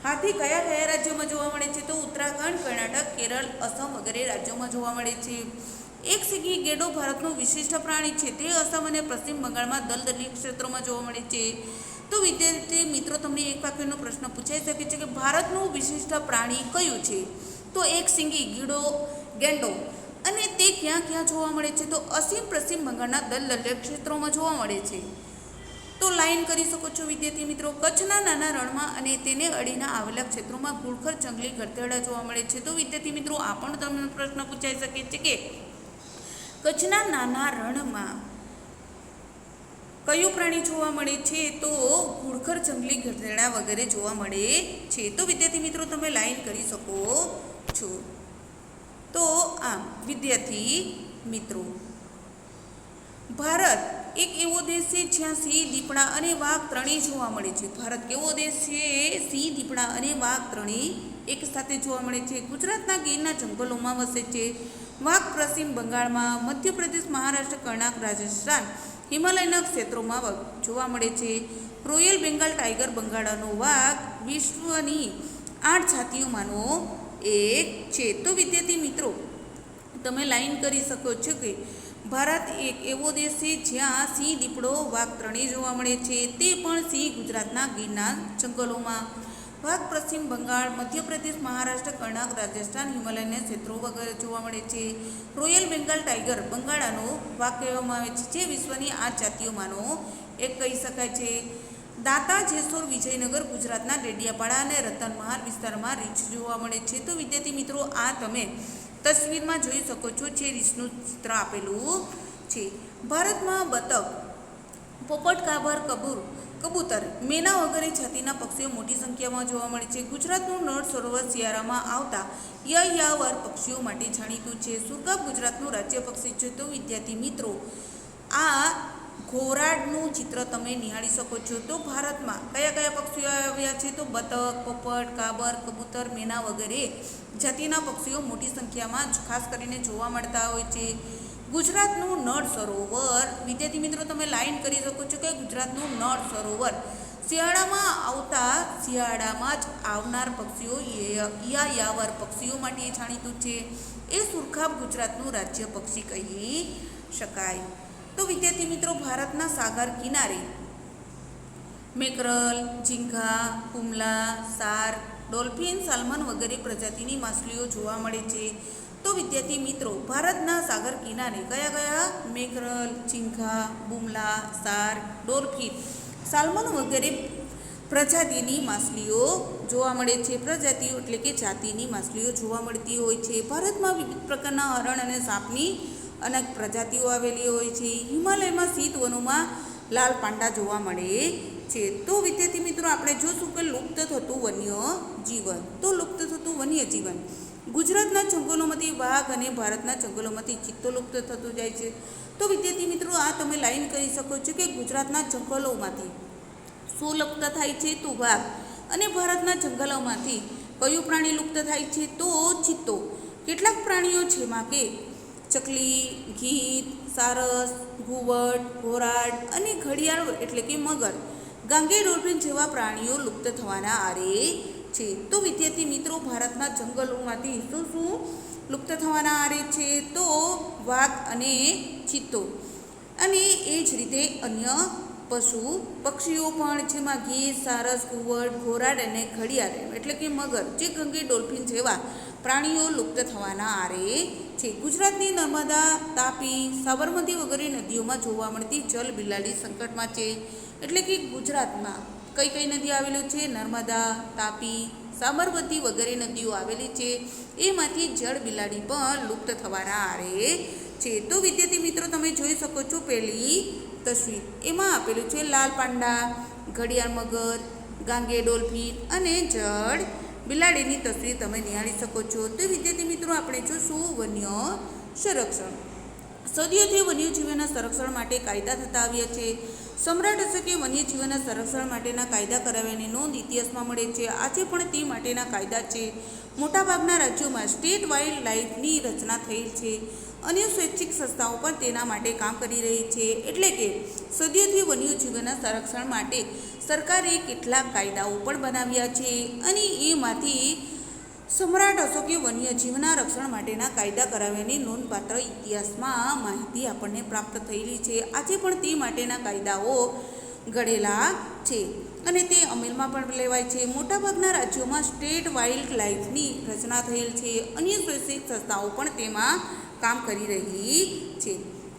હાથી કયા કયા રાજ્યોમાં જોવા મળે છે? તો ઉત્તરાખંડ, કર્ણાટક, કેરળ, અસમ વગેરે રાજ્યોમાં જોવા મળે છે. એક સિંગી ગેંડો ભારતનું વિશિષ્ટ પ્રાણી છે. તે અસમ અને પશ્ચિમ બંગાળમાં દલદલી ક્ષેત્રોમાં જોવા મળે છે. તો વિદ્યાર્થી મિત્રો, તમને એક વાક્યનો પ્રશ્ન પૂછાઈ શકે છે કે ભારતનું વિશિષ્ટ પ્રાણી કયું છે? તો એક સિંગી ગેંડો. અને તે ક્યાં ક્યાં જોવા મળે છે? તો અસીમ પશ્ચિમ બંગાળના દલદલી ક્ષેત્રોમાં જોવા મળે છે. તો લાઈન કરી શકો છો વિદ્યાર્થી મિત્રો. કચ્છના નાના રણમાં અને તેને અડીના આવેલા ક્ષેત્રોમાં ઘુડખર જંગલી ગધેડા જોવા મળે છે. તો વિદ્યાર્થી મિત્રો, આ પણ તમને પ્રશ્ન પૂછાઈ શકે છે કે કચ્છના નાના રણમાં કયું પ્રાણી જોવા મળે છે? તો ઘુડખર જંગલી ગધેડા વગેરે જોવા મળે છે. તો વિદ્યાર્થી મિત્રો, તમે લાઈન કરી શકો છો. તો આમ વિદ્યાર્થી મિત્રો, ભારત એક એવો દેશ છે જ્યાં સિંહ, દીપડા અને વાઘ ત્રણેય જોવા મળે છે. ભારત કેવો દેશ છે? સિંહ, દીપડા અને વાઘ ત્રણેય એક સાથે જોવા મળે છે. ગુજરાતના ગીરના જંગલોમાં વસે છે. વાઘ પશ્ચિમ બંગાળમાં, મધ્યપ્રદેશ, મહારાષ્ટ્ર, કર્ણાટક, રાજસ્થાન, હિમાલયના ક્ષેત્રોમાં જોવા મળે છે. રોયલ બેંગાલ ટાઈગર બંગાળનો વાઘ વિશ્વની 8 જાતિઓમાંનો એક છે. તો વિદ્યાર્થી મિત્રો, તમે લાઈન કરી શકો છો કે ભારત એક એવો દેશ છે જ્યાં સિંહ, દીપડો, વાઘ ત્રણેય જોવા મળે છે. તે પણ સિંહ ગુજરાતના ગીરના જંગલોમાં, વાઘ પશ્ચિમ બંગાળ, મધ્યપ્રદેશ, મહારાષ્ટ્ર, કર્ણાટક, રાજસ્થાન, હિમાલયના ક્ષેત્રો વગેરે જોવા મળે છે. રોયલ બેંગાલ ટાઈગર બંગાળનો વાઘ કહેવામાં આવે છે, જે વિશ્વની 8 જાતિઓમાંનો એક કહી શકાય છે. દાંતા, જેસોર, વિજયનગર ગુજરાતના ડેડિયાપાડા અને રતનમહાલ વિસ્તારમાં રીંછ જોવા મળે છે. તો વિદ્યાર્થી મિત્રો, આ તમે તસવીરમાં જોઈ શકો છો. જે રીંછનું ચિત્ર આપેલું છે. ભારતમાં બતક, પોપટ, કાબર, કબૂતર, મેના વગેરે જાતિના પક્ષીઓ મોટી સંખ્યામાં જોવા મળે છે. ગુજરાતનું નળ સરોવર શિયાળામાં આવતા યાયાવર પક્ષીઓ માટે જાણીતું છે. સુરખાબ ગુજરાતનું રાજ્ય પક્ષી છે. તો વિદ્યાર્થી મિત્રો, આ ઘોરાડનું ચિત્ર તમે નિહાળી શકો છો. તો ભારતમાં કયા કયા પક્ષીઓ આવ્યા છે? તો બતક, પોપટ, કાબર, કબૂતર, મેના વગેરે જાતિના પક્ષીઓ મોટી સંખ્યામાં ખાસ કરીને જોવા મળતા હોય છે. ગુજરાતનું નળ સરોવર, વિદ્યાર્થી મિત્રો, તમે લાઈન કરી શકો છો કે ગુજરાતનું નળ સરોવર શિયાળામાં જ આવનાર પક્ષીઓ યાયાવર પક્ષીઓ માટે જાણીતું છે. એ સુરખાબ ગુજરાતનું રાજ્ય પક્ષી કહી શકાય. તો વિદ્યાર્થી મિત્રો, ભારતના સાગર કિનારે મેકરલ, ઝીંગા, કુમલા, શાર્ક, ડોલ્ફિન, સાલ્મન વગેરે પ્રજાતિની માછલીઓ જોવા મળે છે. તો વિદ્યાર્થી મિત્રો, ભારતના સાગર કિનારે કયા કયા મેકરલ, ઝીંગા, બુમલા, શાર્ક, ડોલ્ફિન, સાલ્મન વગેરે પ્રજાતિની માછલીઓ જોવા મળે છે. પ્રજાતિઓ એટલે કે જાતિની માછલીઓ જોવા મળતી હોય છે. ભારતમાં વિવિધ પ્રકારના હરણ અને સાપની અનેક પ્રજાતિઓ આવેલી હોય છે. હિમાલયમાં શીત વનોમાં લાલ પાંડા જોવા મળે છે. તો વિદ્યાર્થી મિત્રો, આપણે જોશું કે લુપ્ત થતું વન્ય જીવન. તો લુપ્ત થતું વન્ય જીવન, ગુજરાતના જંગલોમાંથી વાઘ અને ભારતના જંગલોમાંથી ચિત્તો લુપ્ત થતું જાય છે. તો વિદ્યાર્થી મિત્રો, આ તમે લાઈન કરી શકો છો કે ગુજરાતના જંગલોમાંથી શું લુપ્ત થાય છે? તો વાઘ. અને ભારતના જંગલોમાંથી કયું પ્રાણી લુપ્ત થાય છે? તો ચિત્તો. કેટલાક પ્રાણીઓ જેમાં કે ચકલી, ગીધ, સારસ, ઘુવડ, ઘોરાડ અને ઘડિયાળ એટલે કે મગર, ગાંગે, ડોલ્ફિન જેવા પ્રાણીઓ લુપ્ત થવાના આરે છે. તો વિદ્યાર્થી મિત્રો, ભારતના જંગલોમાંથી શું શું લુપ્ત થવાના આરે છે? તો વાઘ અને ચિત્તો. અને એ જ રીતે અન્ય પશુ પક્ષીઓ પણ, જેમાં ગીધ, સારસ, ઘુવડ, ઘોરાડ અને ઘડિયાળ એટલે કે મગર, જે ગંગે, ડોલ્ફિન જેવા પ્રાણીઓ લુપ્ત થવાના આરે છે. ગુજરાતની નર્મદા, તાપી, સાબરમતી વગેરે નદીઓમાં જોવા મળતી જલ બિલાડી સંકટમાં છે. એટલે કે ગુજરાતમાં કઈ કઈ નદી આવેલી છે? નર્મદા, તાપી, સાબરમતી વગેરે નદીઓ આવેલી છે. એમાંથી જળ બિલાડી પણ લુપ્ત થવાના આરે છે. તો વિદ્યાર્થી મિત્રો, તમે જોઈ શકો છો પહેલી તસવીર, એમાં આપેલું છે લાલ પાંડા, ઘડિયાળ મગર, ગાંગે ડોલ્ફિન અને જળ બિલાડીની તસવીર તમે નિહાળી શકો છો. તો વિદ્યાર્થી મિત્રો, આપણે જોશું વન્ય સંરક્ષણ. સદીઓથી વન્યજીવોના સંરક્ષણ માટે કાયદા થતા આવ્યા છે. સમ્રાટ અશોકે વન્યજીવોના સંરક્ષણ માટેના કાયદા કરાવ્યાની નોંધ ઇતિહાસમાં મળે છે. આજે પણ તે માટેના કાયદા છે. મોટાભાગના રાજ્યોમાં સ્ટેટ વાઇલ્ડ લાઇફની રચના થયેલ છે. અન્ય સ્વૈચ્છિક સંસ્થાઓ પણ તેના માટે કામ કરી રહી છે. એટલે કે સદીઓથી વન્યજીવોના સંરક્ષણ માટે સરકારે કેટલાક કાયદાઓ પણ બનાવ્યા છે. અને એમાંથી સમ્રાટ અશોકે વન્યજીવના રક્ષણ માટેના કાયદા કરાવ્યાની નોંધપાત્ર ઇતિહાસમાં માહિતી આપણને પ્રાપ્ત થયેલી છે. આજે પણ તે માટેના કાયદાઓ ઘડેલા છે અને તે અમલમાં પણ લેવાય છે. મોટાભાગના રાજ્યોમાં સ્ટેટ વાઇલ્ડ લાઇફની રચના થયેલ છે. અન્ય સ્વૈચ્છિક સંસ્થાઓ પણ તેમાં કામ કરી રહી છે.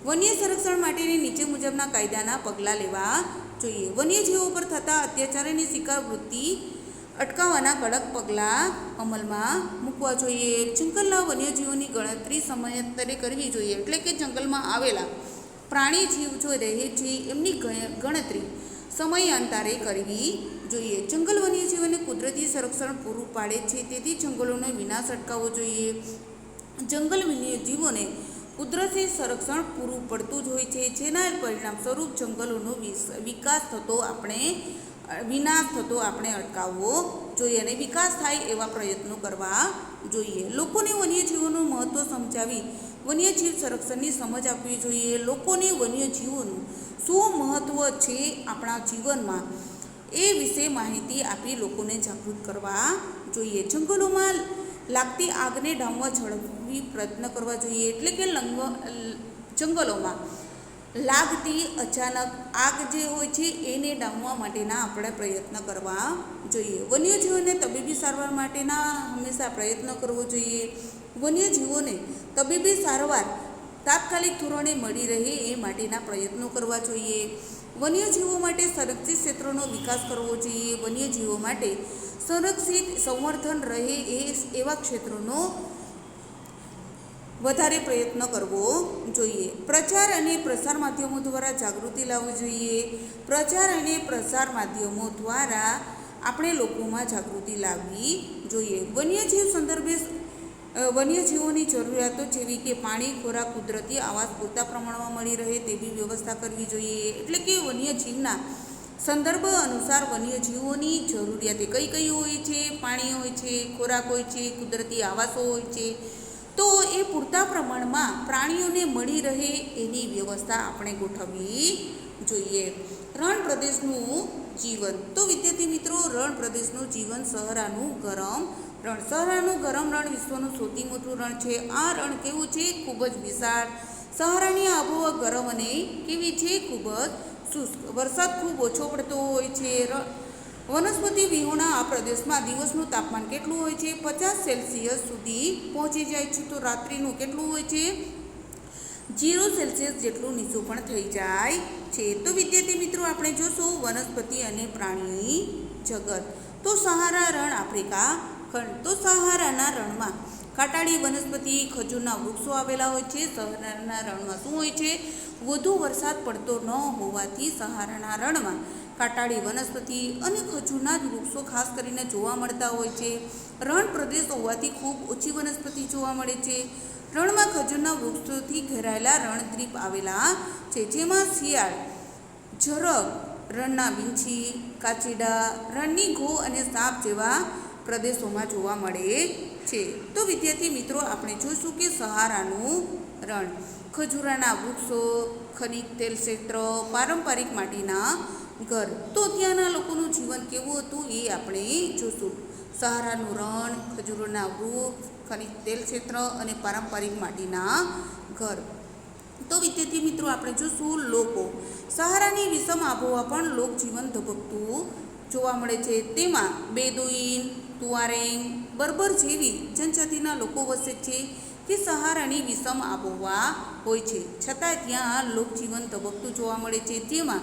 વન્ય સંરક્ષણ માટેની નીચે મુજબના કાયદાના પગલાં લેવા જોઈએ. વન્યજીવો પર થતા અત્યાચાર અને શિકાર વૃત્તિ અટકાવવાના કડક પગલાં અમલમાં મૂકવા જોઈએ. જંગલના વન્યજીવોની ગણતરી સમયાંતરે કરવી જોઈએ. એટલે કે જંગલમાં આવેલા પ્રાણી જીવ જો રહે છે એમની ગણતરી સમયાંતરે કરવી જોઈએ. જંગલ વન્યજીવોને કુદરતી સંરક્ષણ પૂરું પાડે છે, તેથી જંગલોનો વિનાશ અટકાવવો જોઈએ. જંગલ વન્યજીવોને કુદરતી સંરક્ષણ પૂરું પડતું જ હોય છે, જેના પરિણામ સ્વરૂપ જંગલોનો વિનાશ થતો આપણે અટકાવવો જોઈએ અને વિકાસ થાય એવા પ્રયત્નો કરવા જોઈએ. લોકોને વન્યજીવોનું મહત્ત્વ સમજાવી વન્યજીવ સંરક્ષણની સમજ આપવી જોઈએ. લોકોને વન્યજીવોનું શું મહત્ત્વ છે આપણા જીવનમાં એ વિશે માહિતી આપી લોકોને જાગૃત કરવા જોઈએ. જંગલોમાં લાગતી આગને ડામવા ઝડપી પ્રયત્ન કરવા જોઈએ. એટલે કે જંગલોમાં લાગતી અચાનક આગ જે હોય છે એને ડામવા માટેના આપણે પ્રયત્ન કરવા જોઈએ. વન્યજીવોને તબીબી સારવાર માટેના હંમેશા પ્રયત્ન કરવો જોઈએ. વન્યજીવોને તબીબી સારવાર તાત્કાલિક ધોરણે મળી રહે એ માટેના પ્રયત્નો કરવા જોઈએ. વન્યજીવો માટે સંરક્ષિત ક્ષેત્રોનો વિકાસ કરવો જોઈએ. વન્યજીવો માટે સંરક્ષિત સંવર્ધન રહે એવા ક્ષેત્રોનો વધારે પ્રયત્ન કરવો જોઈએ. પ્રચાર અને પ્રસાર માધ્યમો દ્વારા જાગૃતિ લાવવી જોઈએ. પ્રચાર અને પ્રસાર માધ્યમો દ્વારા આપણે લોકોમાં જાગૃતિ લાવવી જોઈએ. વન્યજીવ સંદર્ભે વન્યજીવોની જરૂરિયાતો જેવી કે પાણી, ખોરાક, કુદરતી આવાસ પૂરતા પ્રમાણમાં મળી રહે તેવી વ્યવસ્થા કરવી જોઈએ. એટલે કે વન્યજીવના સંદર્ભ અનુસાર વન્યજીવોની જરૂરિયાત કઈ કઈ હોય છે? પાણી હોય છે, ખોરાક હોય છે, કુદરતી આવાસો હોય છે. તો એ પૂરતા પ્રમાણમાં પ્રાણીઓને મળી રહે એની વ્યવસ્થા આપણે ગોઠવવી જોઈએ. રણ પ્રદેશનું જીવન. તો વિદ્યાર્થી મિત્રો, રણ પ્રદેશનું જીવન સહારાનું ગરમ રણ. સહારાનું ગરમ રણ વિશ્વનું સૌથી મોટું રણ છે. આ રણ કેવું છે? ખૂબ જ વિશાળ, સહારાની આબોહવા ગરમ અને કેવી છે? ખૂબ જ શુષ્ક. વરસાદ ખૂબ ઓછો પડતો હોય છે. વનસ્પતિ વિહોણા આ પ્રદેશમાં દિવસનું તાપમાન કેટલું હોય છે? 50 સેલ્સિયસ સુધી પહોંચી જાય છે. તો રાત્રિનું કેટલું હોય છે? 0 સેલ્સિયસ જેટલું નીચું પણ થઈ જાય છે. તો વિદ્યાર્થી મિત્રો આપણે જોશું વનસ્પતિ અને પ્રાણી જગત. તો સહારા રણ આફ્રિકા ખંડ. તો સહારાના રણમાં કાંટાળી વનસ્પતિ, ખજૂરના વૃક્ષો આવેલા હોય છે. સહારાના રણમાં શું હોય છે? વધુ વરસાદ પડતો ન હોવાથી સહારાના રણમાં કાંટાળી વનસ્પતિ અને ખજૂરના જ વૃક્ષો ખાસ કરીને જોવા મળતા હોય છે. રણ પ્રદેશ હોવાથી ખૂબ ઓછી વનસ્પતિ જોવા મળે છે. રણમાં ખજૂરના વૃક્ષોથી ઘેરાયેલા રણદ્વીપ આવેલા છે, જેમાં શિયાળ, ઝરખ, રણના વીંછી, કાચીડા, રણની ઘો અને સાપ જેવા પ્રદેશોમાં જોવા મળે છે. તો વિદ્યાર્થી મિત્રો આપણે જોઈશું કે સહારાનું રણ, ખજૂરાના વૃક્ષો, ખનિજ તેલ ક્ષેત્ર, પારંપરિક માટીના ઘર. તો ત્યાંના લોકોનું જીવન કેવું હતું એ આપણે જોઈશું. સહારાનું રણ, ખજૂરોના વૃક્ષ, ખનિજ તેલ ક્ષેત્ર અને પારંપરિક માટીના ઘર. તો વિદ્યાર્થી મિત્રો આપણે જોઈશું લોકો. સહારાની વિષમ આબોહવા પણ લોકજીવન ધબકતું જોવા મળે છે. તેમાં બેદુઈન, તુઆરેંગ, બર્બર જેવી જનજાતિના લોકો વસે છે. કે સહારાની વિષમ આબોહવા હોય છે, છતાં ત્યાં લોકજીવન ધબકતું જોવા મળે છે. જેમાં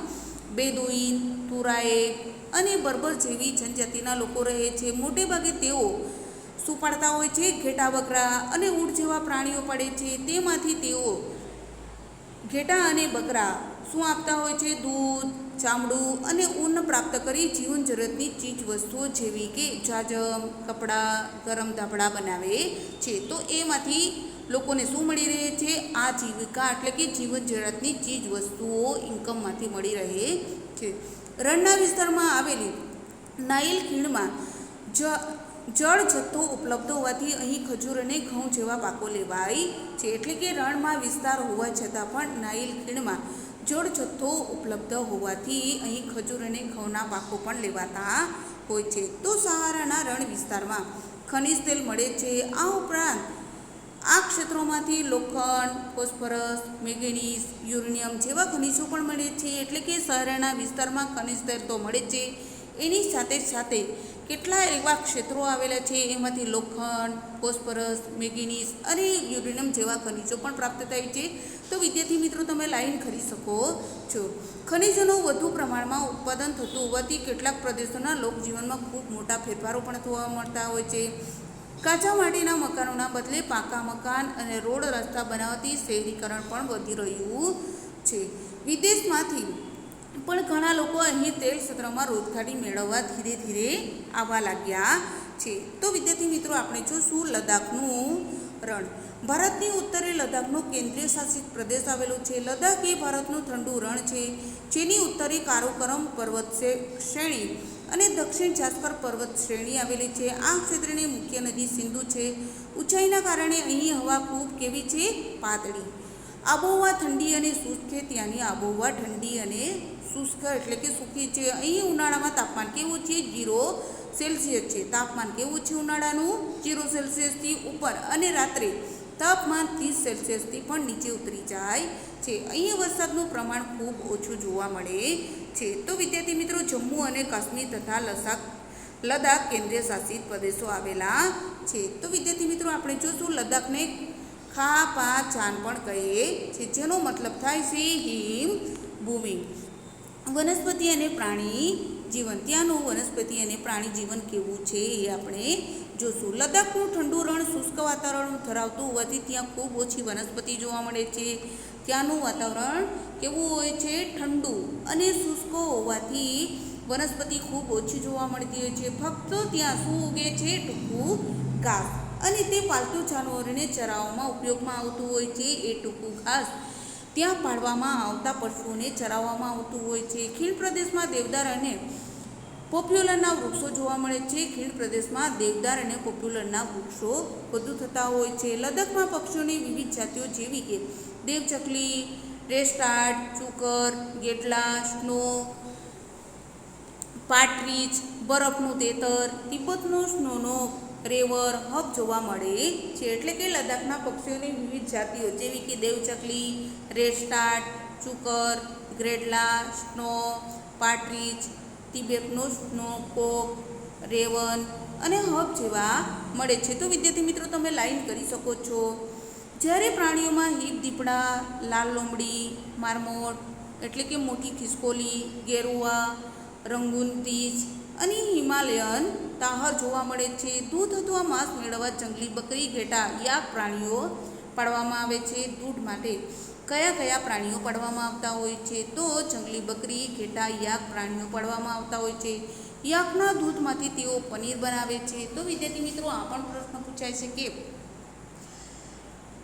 બેદુઈન, તુરાએક અને બર્બર જેવી જનજાતિના લોકો રહે છે. મોટે ભાગે તેઓ શું પાડતા હોય છે? ઘેટા, બકરા અને ઊંટ જેવા પ્રાણીઓ પાડે છે. તેમાંથી તેઓ ઘેટા અને બકરા શું આપતા હોય છે? દૂધ, ચામડું અને ઊન પ્રાપ્ત કરી જીવન જરૂરિયાતની ચીજ વસ્તુઓ જેવી કે જાજમ, કપડાં, ગરમ ધાબળા બનાવે છે. તો એમાંથી લોકોને શું મળી રહે છે? આજીવિકા એટલે કે જીવન જરૂરિયાતની ચીજ વસ્તુઓ ઇન્કમમાંથી મળી રહે છે. રણના વિસ્તારમાં આવેલી નાઇલ ખીણમાં જળ જથ્થો ઉપલબ્ધ હોવાથી અહીં ખજૂર અને ઘઉં જેવા પાકો લેવાય છે. એટલે કે રણમાં વિસ્તાર હોવા છતાં પણ નાઇલ ખીણમાં જળ જથ્થો ઉપલબ્ધ હોવાથી અહીં ખજૂર અને ઘઉંના પાકો પણ લેવાતા હોય છે. તો સહારાના રણ વિસ્તારમાં ખનિજ તેલ મળે છે. આ ઉપરાંત આ ક્ષેત્રોમાંથી લોખંડ, ફોસ્ફરસ, મેંગેનીઝ, યુરેનિયમ જેવા ખનિજો પણ મળે છે. એટલે કે સહારાના વિસ્તારમાં ખનિજ તેલ તો મળે છે, એની સાથે સાથે કેટલા એવા ક્ષેત્રો આવેલા છે એમાંથી લોખંડ, ફોસ્ફરસ, મેંગેનીઝ અને યુરેનિયમ જેવા ખનિજો પણ પ્રાપ્ત થાય છે. તો વિદ્યાર્થી મિત્રો તમે લાઈન કરી શકો છો. ખનિજોનું વધુ પ્રમાણમાં ઉત્પાદન થતું હોવાથી કેટલાક પ્રદેશોના લોકજીવનમાં ખૂબ મોટા ફેરફારો પણ જોવા મળતા હોય છે. કાચા માટીના મકાનોના બદલે પાકા મકાન અને રોડ રસ્તા બનાવવાથી શહેરીકરણ પણ વધી રહ્યું છે. વિદેશમાંથી પણ ઘણા લોકો અહીં તેલ ક્ષેત્રમાં રોજગારી મેળવવા ધીરે ધીરે આવવા લાગ્યા છે. તો વિદ્યાર્થી મિત્રો આપણે જોશું લદ્દાખનું રણ. ભારતની ઉત્તરે લદ્દાખનો કેન્દ્રીય શાસિત પ્રદેશ આવેલો છે. લદ્દાખ એ ભારતનું ઠંડુ રણ છે, જેની ઉત્તરે કારાકોરમ પર્વત શ્રેણી અને દક્ષિણ જાસ્કર પર્વત શ્રેણી આવેલી છે. આ ક્ષેત્રની મુખ્ય નદી સિંધુ છે. ઊંચાઈના કારણે અહીં હવા ખૂબ કેવી છે? પાતળી. આબોહવા ઠંડી અને શુષ્ક છે. ત્યાંની આબોહવા ઠંડી અને શુષ્ક એટલે કે સૂકી છે. અહીં ઉનાળામાં તાપમાન કેવું છે? 0 સેલ્સિયસ છે. તાપમાન કેવું છે ઉનાળાનું? 0 સેલ્સિયસથી ઉપર અને રાત્રે તાપમાન 30 સેલ્સિયસથી પણ નીચે ઉતરી જાય છે. અહીં વરસાદનું પ્રમાણ ખૂબ ઓછું જોવા મળે છે. તો વિદ્યાર્થી મિત્રો જમ્મુ અને કાશ્મીર તથા લદ્દાખ કેન્દ્રીય શાસિત પ્રદેશો આવેલા છે. તો વિદ્યાર્થી મિત્રો આપણે જોશું લદ્દાખને ખા પા ચાન પણ કહે છે, જેનો મતલબ થાય છે હિમ ભૂમિ. વનસ્પતિ અને પ્રાણી જીવન. ત્યાંનું વનસ્પતિ અને પ્રાણી જીવન કેવું છે એ આપણે જોશું. લદ્દાખનું ઠંડુ રણ શુષ્ક વાતાવરણ ધરાવતું હોવાથી ત્યાં ખૂબ ઓછી વનસ્પતિ જોવા મળે છે. ત્યાંનું વાતાવરણ કેવું હોય છે? ઠંડુ અને શુષ્ક હોવાથી વનસ્પતિ ખૂબ ઓછી જોવા મળતી હોય છે. ફક્ત ત્યાં શું ઉગે છે? ટૂંકું ઘાસ, અને તે પાલતુ જાનવરોને ચરાવવામાં ઉપયોગમાં આવતું હોય છે. એ ટૂંકું ઘાસ ત્યાં પાડવામાં આવતા પશુઓને ચરાવવામાં આવતું હોય છે. ખીણ પ્રદેશમાં દેવદાર અને પોપ્યુલરના વૃક્ષો જોવા મળે છે. ખીણ પ્રદેશમાં દેવદાર અને પોપ્યુલરના વૃક્ષો વધુ થતા હોય છે. લદ્દાખમાં પક્ષીઓની વિવિધ જાતિઓ જેવી કે દેવચકલી, રેસ્ટાર્ટ, ચુકર, ગેટલા, સ્નો, પાર્ટ્રીજ, બરફનું તેતર, તિબ્બતનો સ્નોનો રેવર, હબ જોવા મળે છે. એટલે કે લદ્દાખના પક્ષીઓની વિવિધ જાતિઓ જેવી કે દેવચકલી, રેડસ્ટાર્ટ, ચુકર, ગ્રેડલા, સ્નો, પાટ્રીજ, તિબેટનો સ્નોકોક, રેવન અને હબ જેવા મળે છે. તો વિદ્યાર્થી મિત્રો તમે લાઈન કરી શકો છો. જ્યારે પ્રાણીઓમાં હિપ દીપડા, લાલ લોમડી, માર્મોટ એટલે કે મોટી ખિસકોલી, ગેરુઆ, રંગૂન રીંછ અને હિમાલયન તાહર જોવા મળે છે. દૂધ અથવા માંસ મેળવવા જંગલી બકરી, ઘેટા, યાક પ્રાણીઓ પાળવામાં આવે છે. દૂધ માટે કયા કયા પ્રાણીઓ પાળવામાં આવતા હોય છે? તો જંગલી બકરી, ઘેટા, યાક પ્રાણીઓ પાળવામાં આવતા હોય છે. યાકના દૂધમાંથી તેઓ પનીર બનાવે છે. તો વિદ્યાર્થી મિત્રો આ પણ પ્રશ્ન પૂછાય છે કે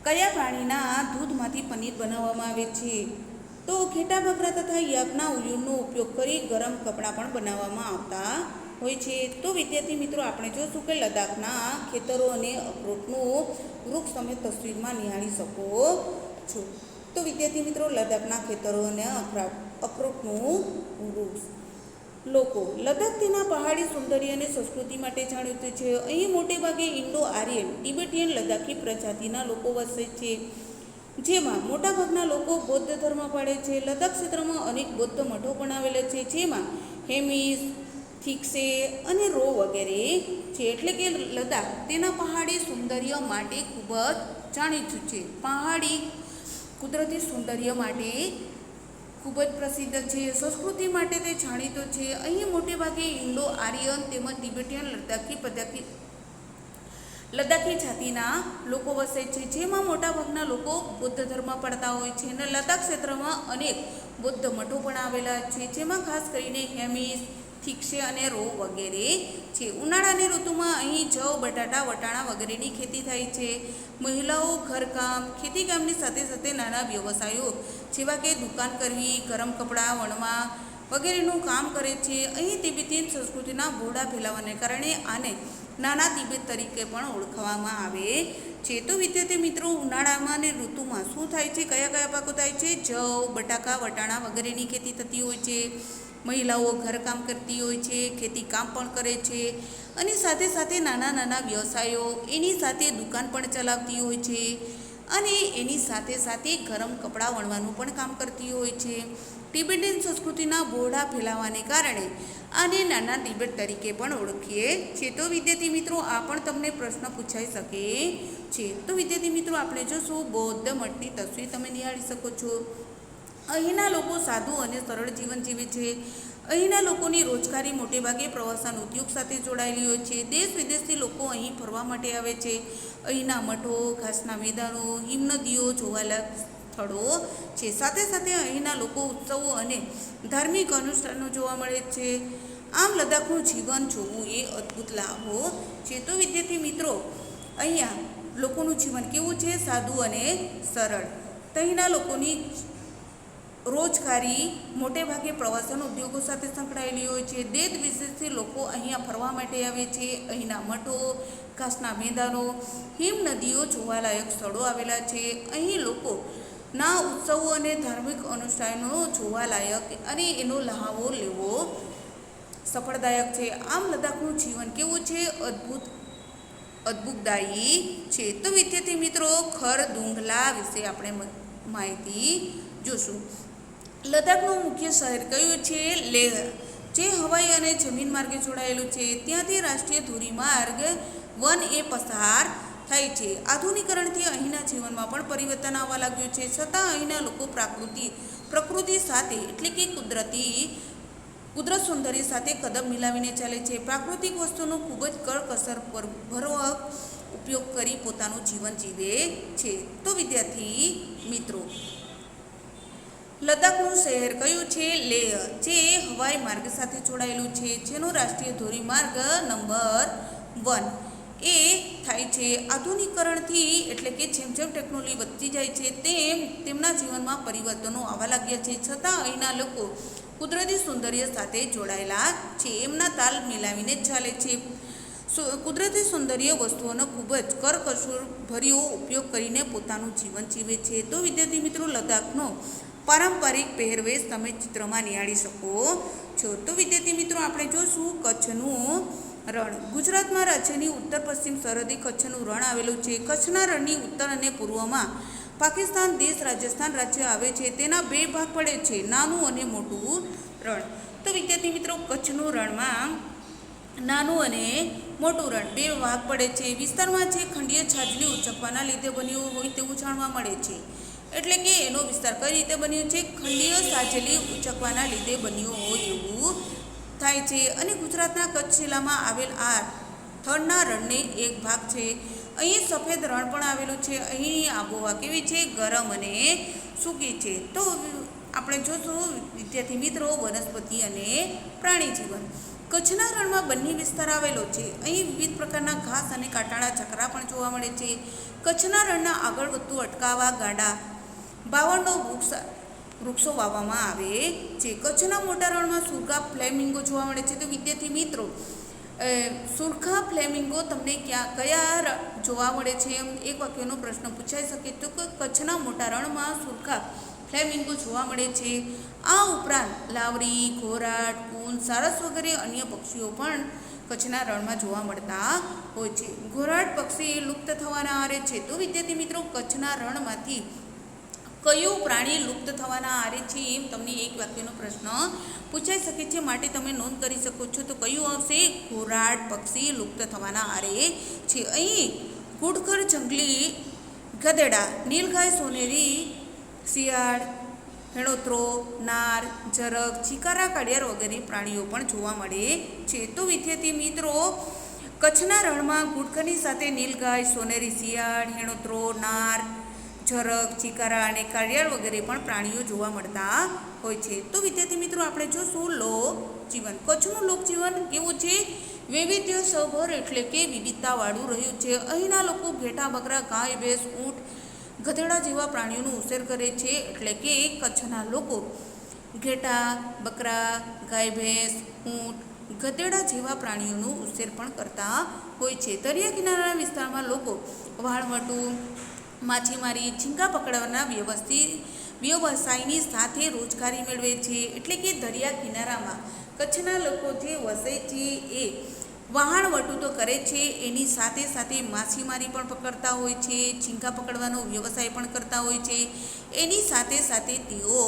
કયા પ્રાણીના દૂધમાંથી પનીર બનાવવામાં આવે છે? તો ઘેટા, બકરા તથા યાકના ઉલિયનનો ઉપયોગ કરી ગરમ કપડાં પણ બનાવવામાં આવતા હોય છે. તો વિદ્યાર્થી મિત્રો આપણે જોશું કે લદ્દાખના ખેતરો અને અખરોટનું વૃક્ષ તમે તસવીરમાં નિહાળી શકો છો. તો વિદ્યાર્થી મિત્રો લદ્દાખના ખેતરો અને અખરોટનું વૃક્ષ. લોકો લદ્દાખ તેના પહાડી સૌંદર્ય અને સંસ્કૃતિ માટે જાણીતું છે. અહીં મોટે ભાગે ઇન્ડો આર્યન, તિબેટિયન, લદ્દાખી પ્રજાતિના લોકો વસે છે, જેમાં મોટાભાગના લોકો બૌદ્ધ ધર્મ પાળે છે. લદ્દાખ ક્ષેત્રમાં અનેક બૌદ્ધ મઠો પણ આવેલા છે, જેમાં હેમિસ, થિક્સે અને રો વગેરે છે. એટલે કે લદ્દાખ તેના પહાડી સૌંદર્ય માટે ખૂબ જ જાણીતું છે. પહાડી કુદરતી સૌંદર્ય માટે ખૂબ જ પ્રસિદ્ધ છે. સંસ્કૃતિ માટે તે જાણીતો છે. અહીં મોટે ભાગે ઇન્ડો આર્યન તેમજ તિબેટિયન લદ્દાખી જાતિના લોકો વસે છે, જેમાં મોટાભાગના લોકો બૌદ્ધ ધર્મ પાળતા હોય છે. અને લદ્દાખ ક્ષેત્રમાં અનેક બૌદ્ધ મઠો પણ આવેલા છે, જેમાં ખાસ કરીને હેમિસ, થિક્સે અને રો વગેરે છે. ઉનાળાની ઋતુમાં અહીં જવ, બટાટા, વટાણા વગેરેની ખેતી થાય છે. મહિલાઓ ઘરકામ, ખેતીકામની સાથે સાથે નાના વ્યવસાયો જેવા કે દુકાન કરવી, ગરમ કપડાં વણવા વગેરેનું કામ કરે છે. અહીં તિબેટીયન સંસ્કૃતિના બોડા ફેલાવાને કારણે આને નાના તિબેટ તરીકે પણ ઓળખવામાં આવે છે. તો વિદ્યાર્થી મિત્રો ઉનાળામાં અને ઋતુમાં શું થાય છે? કયા કયા પાકો થાય છે? જવ, બટાકા, વટાણા વગેરેની ખેતી થતી હોય છે. મહિલાઓ ઘરકામ કરતી હોય છે, ખેતી કામ પણ કરે છે અને સાથે સાથે નાના નાના વ્યવસાયો, એની સાથે દુકાન પણ ચલાવતી હોય છે અને એની સાથે સાથે ગરમ કપડાં વણવાનું પણ કામ કરતી હોય છે. તિબેટિયન સંસ્કૃતિના બોરડા ફેલાવાને કારણે આને નાના તિબેટ તરીકે પણ ઓળખીએ છીએ. તો વિદ્યાર્થી મિત્રો આ પણ તમને પ્રશ્ન પૂછાઈ શકે છે. તો વિદ્યાર્થી મિત્રો આપણે જોશું બૌદ્ધ મઠની તસવીર તમે નિહાળી શકો છો. અહીંના લોકો સાદું અને સરળ જીવન જીવે છે. અહીંના લોકોની રોજગારી મોટેભાગે પ્રવાસન ઉદ્યોગ સાથે જોડાયેલી હોય છે. દેશ વિદેશથી લોકો અહીં ફરવા માટે આવે છે. અહીંના મઠો, ઘાસના મેદાનો, હિમનદીઓ જોવાલાયક સ્થળો છે. સાથે સાથે અહીંના લોકો ઉત્સવો અને ધાર્મિક અનુષ્ઠાનો જોવા મળે છે. આમ લદ્દાખનું જીવન જોવું એ અદ્ભુત લાભો છે. તો વિદ્યાર્થી મિત્રો અહીંયા લોકોનું જીવન કેવું છે? સાદું અને સરળ. તો અહીંના લોકોની રોજગારી મોટે ભાગે પ્રવાસન ઉદ્યોગો સાથે સંકળાયેલી હોય છે. દેશ વિદેશથી લોકો અહીંયા ફરવા માટે આવે છે. અહીંના મઠો, ઘાસના મેદાનો, હિમ નદીઓ જોવાલાયક સ્થળો આવેલા છે. અહીં લોકોના ઉત્સવો અને ધાર્મિક અનુષ્ઠાનો જોવાલાયક અને એનો લહાવો લેવો સફળદાયક છે. આમ લદ્દાખનું જીવન કેવું છે? અદ્ભુતદાયી છે. તો વિદ્યાર્થી મિત્રો ખરદુંગલા વિશે આપણે માહિતી જોશું. લદ્દાખનું મુખ્ય શહેર કયું છે? લેહ, જે હવાઈ અને જમીન માર્ગે જોડાયેલું છે. ત્યાંથી રાષ્ટ્રીય ધોરીમાર્ગ 1A પસાર થાય છે. આધુનિકરણથી અહીંના જીવનમાં પણ પરિવર્તન આવવા લાગ્યું છે, છતાં અહીંના લોકો પ્રકૃતિ સાથે એટલે કે કુદરત સૌંદર્ય સાથે કદમ મિલાવીને ચાલે છે. પ્રાકૃતિક વસ્તુનો ખૂબ જ કરકસરપૂર્વક ઉપયોગ કરી પોતાનું જીવન જીવે છે. તો વિદ્યાર્થી મિત્રો લદ્દાખનું શહેર કયું છે? લેહ, જે હવાઈ માર્ગ સાથે જોડાયેલું છે, જેનો રાષ્ટ્રીય ધોરીમાર્ગ નંબર 1A થાય છે. આધુનિકરણથી એટલે કે જેમ જેમ ટેકનોલોજી વધતી જાય છે તેમ તેમના જીવનમાં પરિવર્તનો આવવા લાગ્યા છે, છતાં અહીંના લોકો કુદરતી સૌંદર્ય સાથે જોડાયેલા છે. એમના તાલ મિલાવીને ચાલે છે. કુદરતી સૌંદર્ય વસ્તુઓનો ખૂબ જ કરકસરભર્યો ઉપયોગ કરીને પોતાનું જીવન જીવે છે. તો વિદ્યાર્થી મિત્રો લદ્દાખનો પારંપરિક પહેરવેશ તમે ચિત્રમાં નિહાળી શકો છો. તો વિદ્યાર્થી મિત્રો આપણે જોશું કચ્છનું રણ. ગુજરાતમાં રાજ્યની ઉત્તર પશ્ચિમ સરહદે કચ્છનું રણ આવેલું છે. કચ્છના રણની ઉત્તર અને પૂર્વમાં પાકિસ્તાન દેશ રાજસ્થાન રાજ્ય આવે છે. તેના બે ભાગ પડે છે, નાનું અને મોટું રણ. તો વિદ્યાર્થી મિત્રો, કચ્છનું રણમાં નાનું અને મોટું રણ બે ભાગ પડે છે. વિસ્તારમાં જે ખંડીય છાજલી ઉંચકવાના લીધે બન્યું હોય તેવું જાણવા મળે છે. એટલે કે એનો વિસ્તાર કઈ રીતે બન્યો છે? ખંડીય છાજલી ઉંચકવાના લીધે બન્યું હોય એવું થાય છે. અને ગુજરાતના કચ્છ જિલ્લામાં આવેલ આ થડના રણને એક ભાગ છે. અહીં સફેદ રણ પણ આવેલું છે. અહીંની આબોહવા કેવી છે? ગરમ અને સૂકી છે. તો આપણે જોશું વિદ્યાર્થી મિત્રો, વનસ્પતિ અને પ્રાણી જીવન. કચ્છના રણમાં બંને વિસ્તાર આવેલો છે. અહીં વિવિધ પ્રકારના ઘાસ અને કાંટાળા ચકરા પણ જોવા મળે છે. કચ્છના રણના આગળ વધતું અટકાવવા ગાડા 52 વૃક્ષો વાવવામાં આવે છે. કચ્છના મોટા રણમાં સુરખા ફ્લેમિંગો જોવા મળે છે. તો વિદ્યાર્થી મિત્રો, સુરખા ફ્લેમિંગો તમને કયા જોવા મળે છે? એમ એક વાક્યનો પ્રશ્ન પૂછાઈ શકે. તો કચ્છના મોટા રણમાં સુરખા ફ્લેમિંગો જોવા મળે છે. આ ઉપરાંત લાવરી, ઘોરાડ, કુંજ, સારસ વગેરે અન્ય પક્ષીઓ પણ કચ્છના રણમાં જોવા મળતા હોય છે. ઘોરાડ પક્ષી લુપ્ત થવાના આરે છે. તો વિદ્યાર્થી મિત્રો, કચ્છના રણમાંથી કયું પ્રાણી લુપ્ત થવાના આરે છે? એમ તમને એક વાક્યનો પ્રશ્ન પૂછાઈ શકે છે. માટે તમે નોંધ કરી શકો છો. તો કયું આવશે? ઘોરાડ પક્ષી લુપ્ત થવાના આરે છે. અહીં ઘુડખર જંગલી ગધેડા, નીલગાય, સોનેરી શિયાળ, હેણોત્રો, નાર, ઝરખ, ચિકારા, કાળિયાર વગેરે પ્રાણીઓ પણ જોવા મળે છે. તો વિદ્યાર્થી મિત્રો, કચ્છના રણમાં ઘુડખરની સાથે નીલગાય, સોનેરી શિયાળ, હેણોત્રો, નાર, ઝરખ, ચિકારા અને કાળિયાર વગેરે પણ પ્રાણીઓ જોવા મળતા હોય છે. તો વિદ્યાર્થી મિત્રો, આપણે જોશું લોકજીવન. કચ્છનું લોકજીવન કેવું છે? વૈવિધ્યસભર એટલે કે વિવિધતાવાળું રહ્યું છે. અહીંના લોકો ઘેટા, બકરા, ગાય, ભેંસ, ઊંટ, ગધેડા જેવા પ્રાણીઓનું ઉછેર કરે છે. એટલે કે કચ્છના લોકો ઘેટા, બકરા, ગાય, ભેંસ, ઊંટ, ગધેડા જેવા પ્રાણીઓનું ઉછેર પણ કરતા હોય છે. દરિયા કિનારાના વિસ્તારમાં લોકો વહાણવટું, માછીમારી, ઝીંગા પકડવાના વ્યવસાયની સાથે રોજગારી મેળવે છે. એટલે કે દરિયા કિનારામાં કચ્છના લોકો જે વસે છે એ વહાણવટું તો કરે છે, એની સાથે સાથે માછીમારી પણ પકડતા હોય છે, ઝીંગા પકડવાનો વ્યવસાય પણ કરતા હોય છે. એની સાથે સાથે તેઓ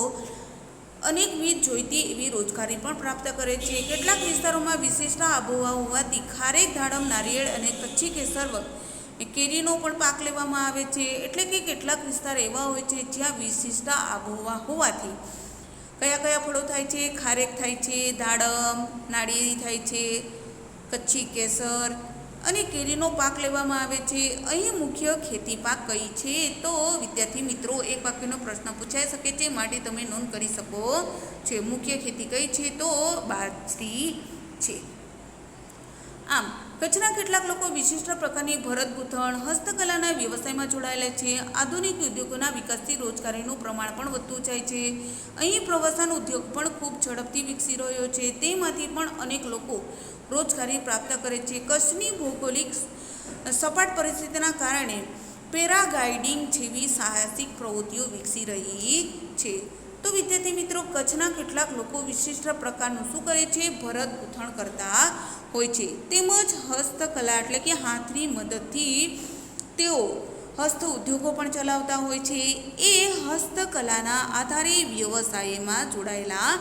અનેકવિધ જોઈતી એવી રોજગારી પણ પ્રાપ્ત કરે છે. કેટલાક વિસ્તારોમાં વિશિષ્ટ આબોહવા હોવાથી ખારેક, દાડમ, નારિયેળ અને કચ્છી કેસર કેરીનો પણ પાક લેવામાં આવે છે. એટલે કે કેટલાક વિસ્તાર એવા હોય છે જ્યાં વિશિષ્ટ આબોહવા હોવાથી કયા કયા ફળો થાય છે? ખારેક થાય છે, દાડમ, નાળિયેરી થાય છે, કચ્છી કેસર અને કેરીનો પાક લેવામાં આવે છે. અહીં મુખ્ય ખેતી પાક કઈ છે? તો વિદ્યાર્થી મિત્રો, એક વાક્યનો પ્રશ્ન પૂછાઈ શકે છે. માટે તમે નોંધ કરી શકો છો. મુખ્ય ખેતી કઈ છે? તો બાજરી છે. આમ કચ્છના કેટલાક લોકો વિશિષ્ટ પ્રકારની ભરત ગૂંથણ, હસ્તકલાના વ્યવસાયમાં જોડાયેલા છે. આધુનિક ઉદ્યોગોના વિકાસથી રોજગારીનું પ્રમાણ પણ વધતું જાય છે. અહીં પ્રવાસન ઉદ્યોગ પણ ખૂબ ઝડપથી વિકસી રહ્યો છે. તેમાંથી પણ અનેક લોકો રોજગારી પ્રાપ્ત કરે છે. કચ્છની ભૌગોલિક સપાટ પરિસ્થિતિના કારણે પેરાગ્લાઇડિંગ જેવી સાહસિક પ્રવૃત્તિઓ વિકસી રહી છે. તો વિદ્યાર્થી મિત્રો, કચ્છના કેટલાક લોકો વિશિષ્ટ પ્રકારનું શું કરે છે? ભરત ગૂંથણ કરતા હોય છે. તેમજ હસ્તકલા એટલે કે હાથની મદદથી તેઓ હસ્ત ઉદ્યોગો પણ ચલાવતા હોય છે. એ હસ્તકલાના આધારે વ્યવસાયમાં જોડાયેલા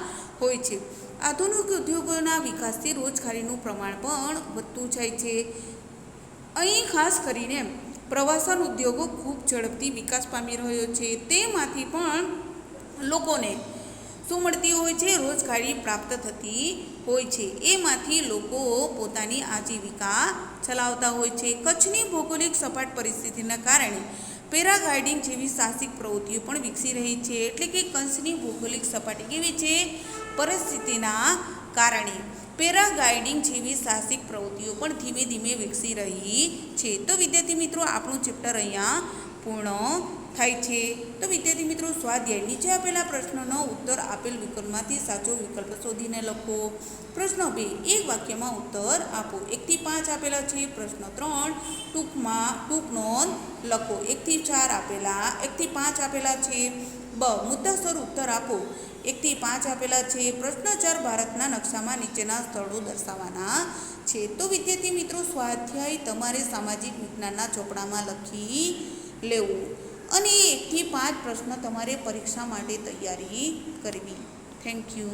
હોય છે. આધુનિક ઉદ્યોગોના વિકાસથી રોજગારીનું પ્રમાણ પણ વધતું જાય છે. અહીં ખાસ કરીને પ્રવાસન ઉદ્યોગો ખૂબ ઝડપથી વિકાસ પામી રહ્યો છે. તેમાંથી પણ લોકોને શું મળતી હોય છે? રોજગારી પ્રાપ્ત થતી હોય છે. એમાંથી લોકો પોતાની આજીવિકા ચલાવતા હોય છે. કચ્છની ભૌગોલિક સપાટ પરિસ્થિતિના કારણે પેરાગ્લાઇડિંગ જેવી સાહસિક પ્રવૃત્તિઓ પણ વિકસી રહી છે. એટલે કે કચ્છની ભૌગોલિક સપાટી કેવી છે? પરિસ્થિતિના કારણે પેરાગ્લાઇડિંગ જેવી સાહસિક પ્રવૃત્તિઓ પણ ધીમે ધીમે વિકસી રહી છે. તો વિદ્યાર્થી મિત્રો, આપણું ચેપ્ટર અહીંયા પૂર્ણ થાય છે. તો વિદ્યાર્થી મિત્રો, સ્વાધ્યાય નીચે આપેલા પ્રશ્નોનો ઉત્તર આપેલ વિકલ્પમાંથી સાચો વિકલ્પ શોધીને લખો. પ્રશ્ન 2, એક વાક્યમાં ઉત્તર આપો. 1 થી 5 આપેલા છે. પ્રશ્ન 3, ટૂંક નોંધ લખો. 1 થી 4 આપેલા, 1 થી 5 આપેલા છે. બ મુદ્દાસર ઉત્તર આપો. 1 થી 5 આપેલા છે. પ્રશ્ન 4 ભારતના નકશામાં નીચેના સ્થળો દર્શાવવાના છે. તો વિદ્યાર્થી મિત્રો, સ્વાધ્યાય તમારે સામાજિક વિજ્ઞાનના ચોપડામાં લખી લેવું અને 1 થી 5 પ્રશ્ન તમારે પરીક્ષા માટે તૈયારી કરવી. Thank you.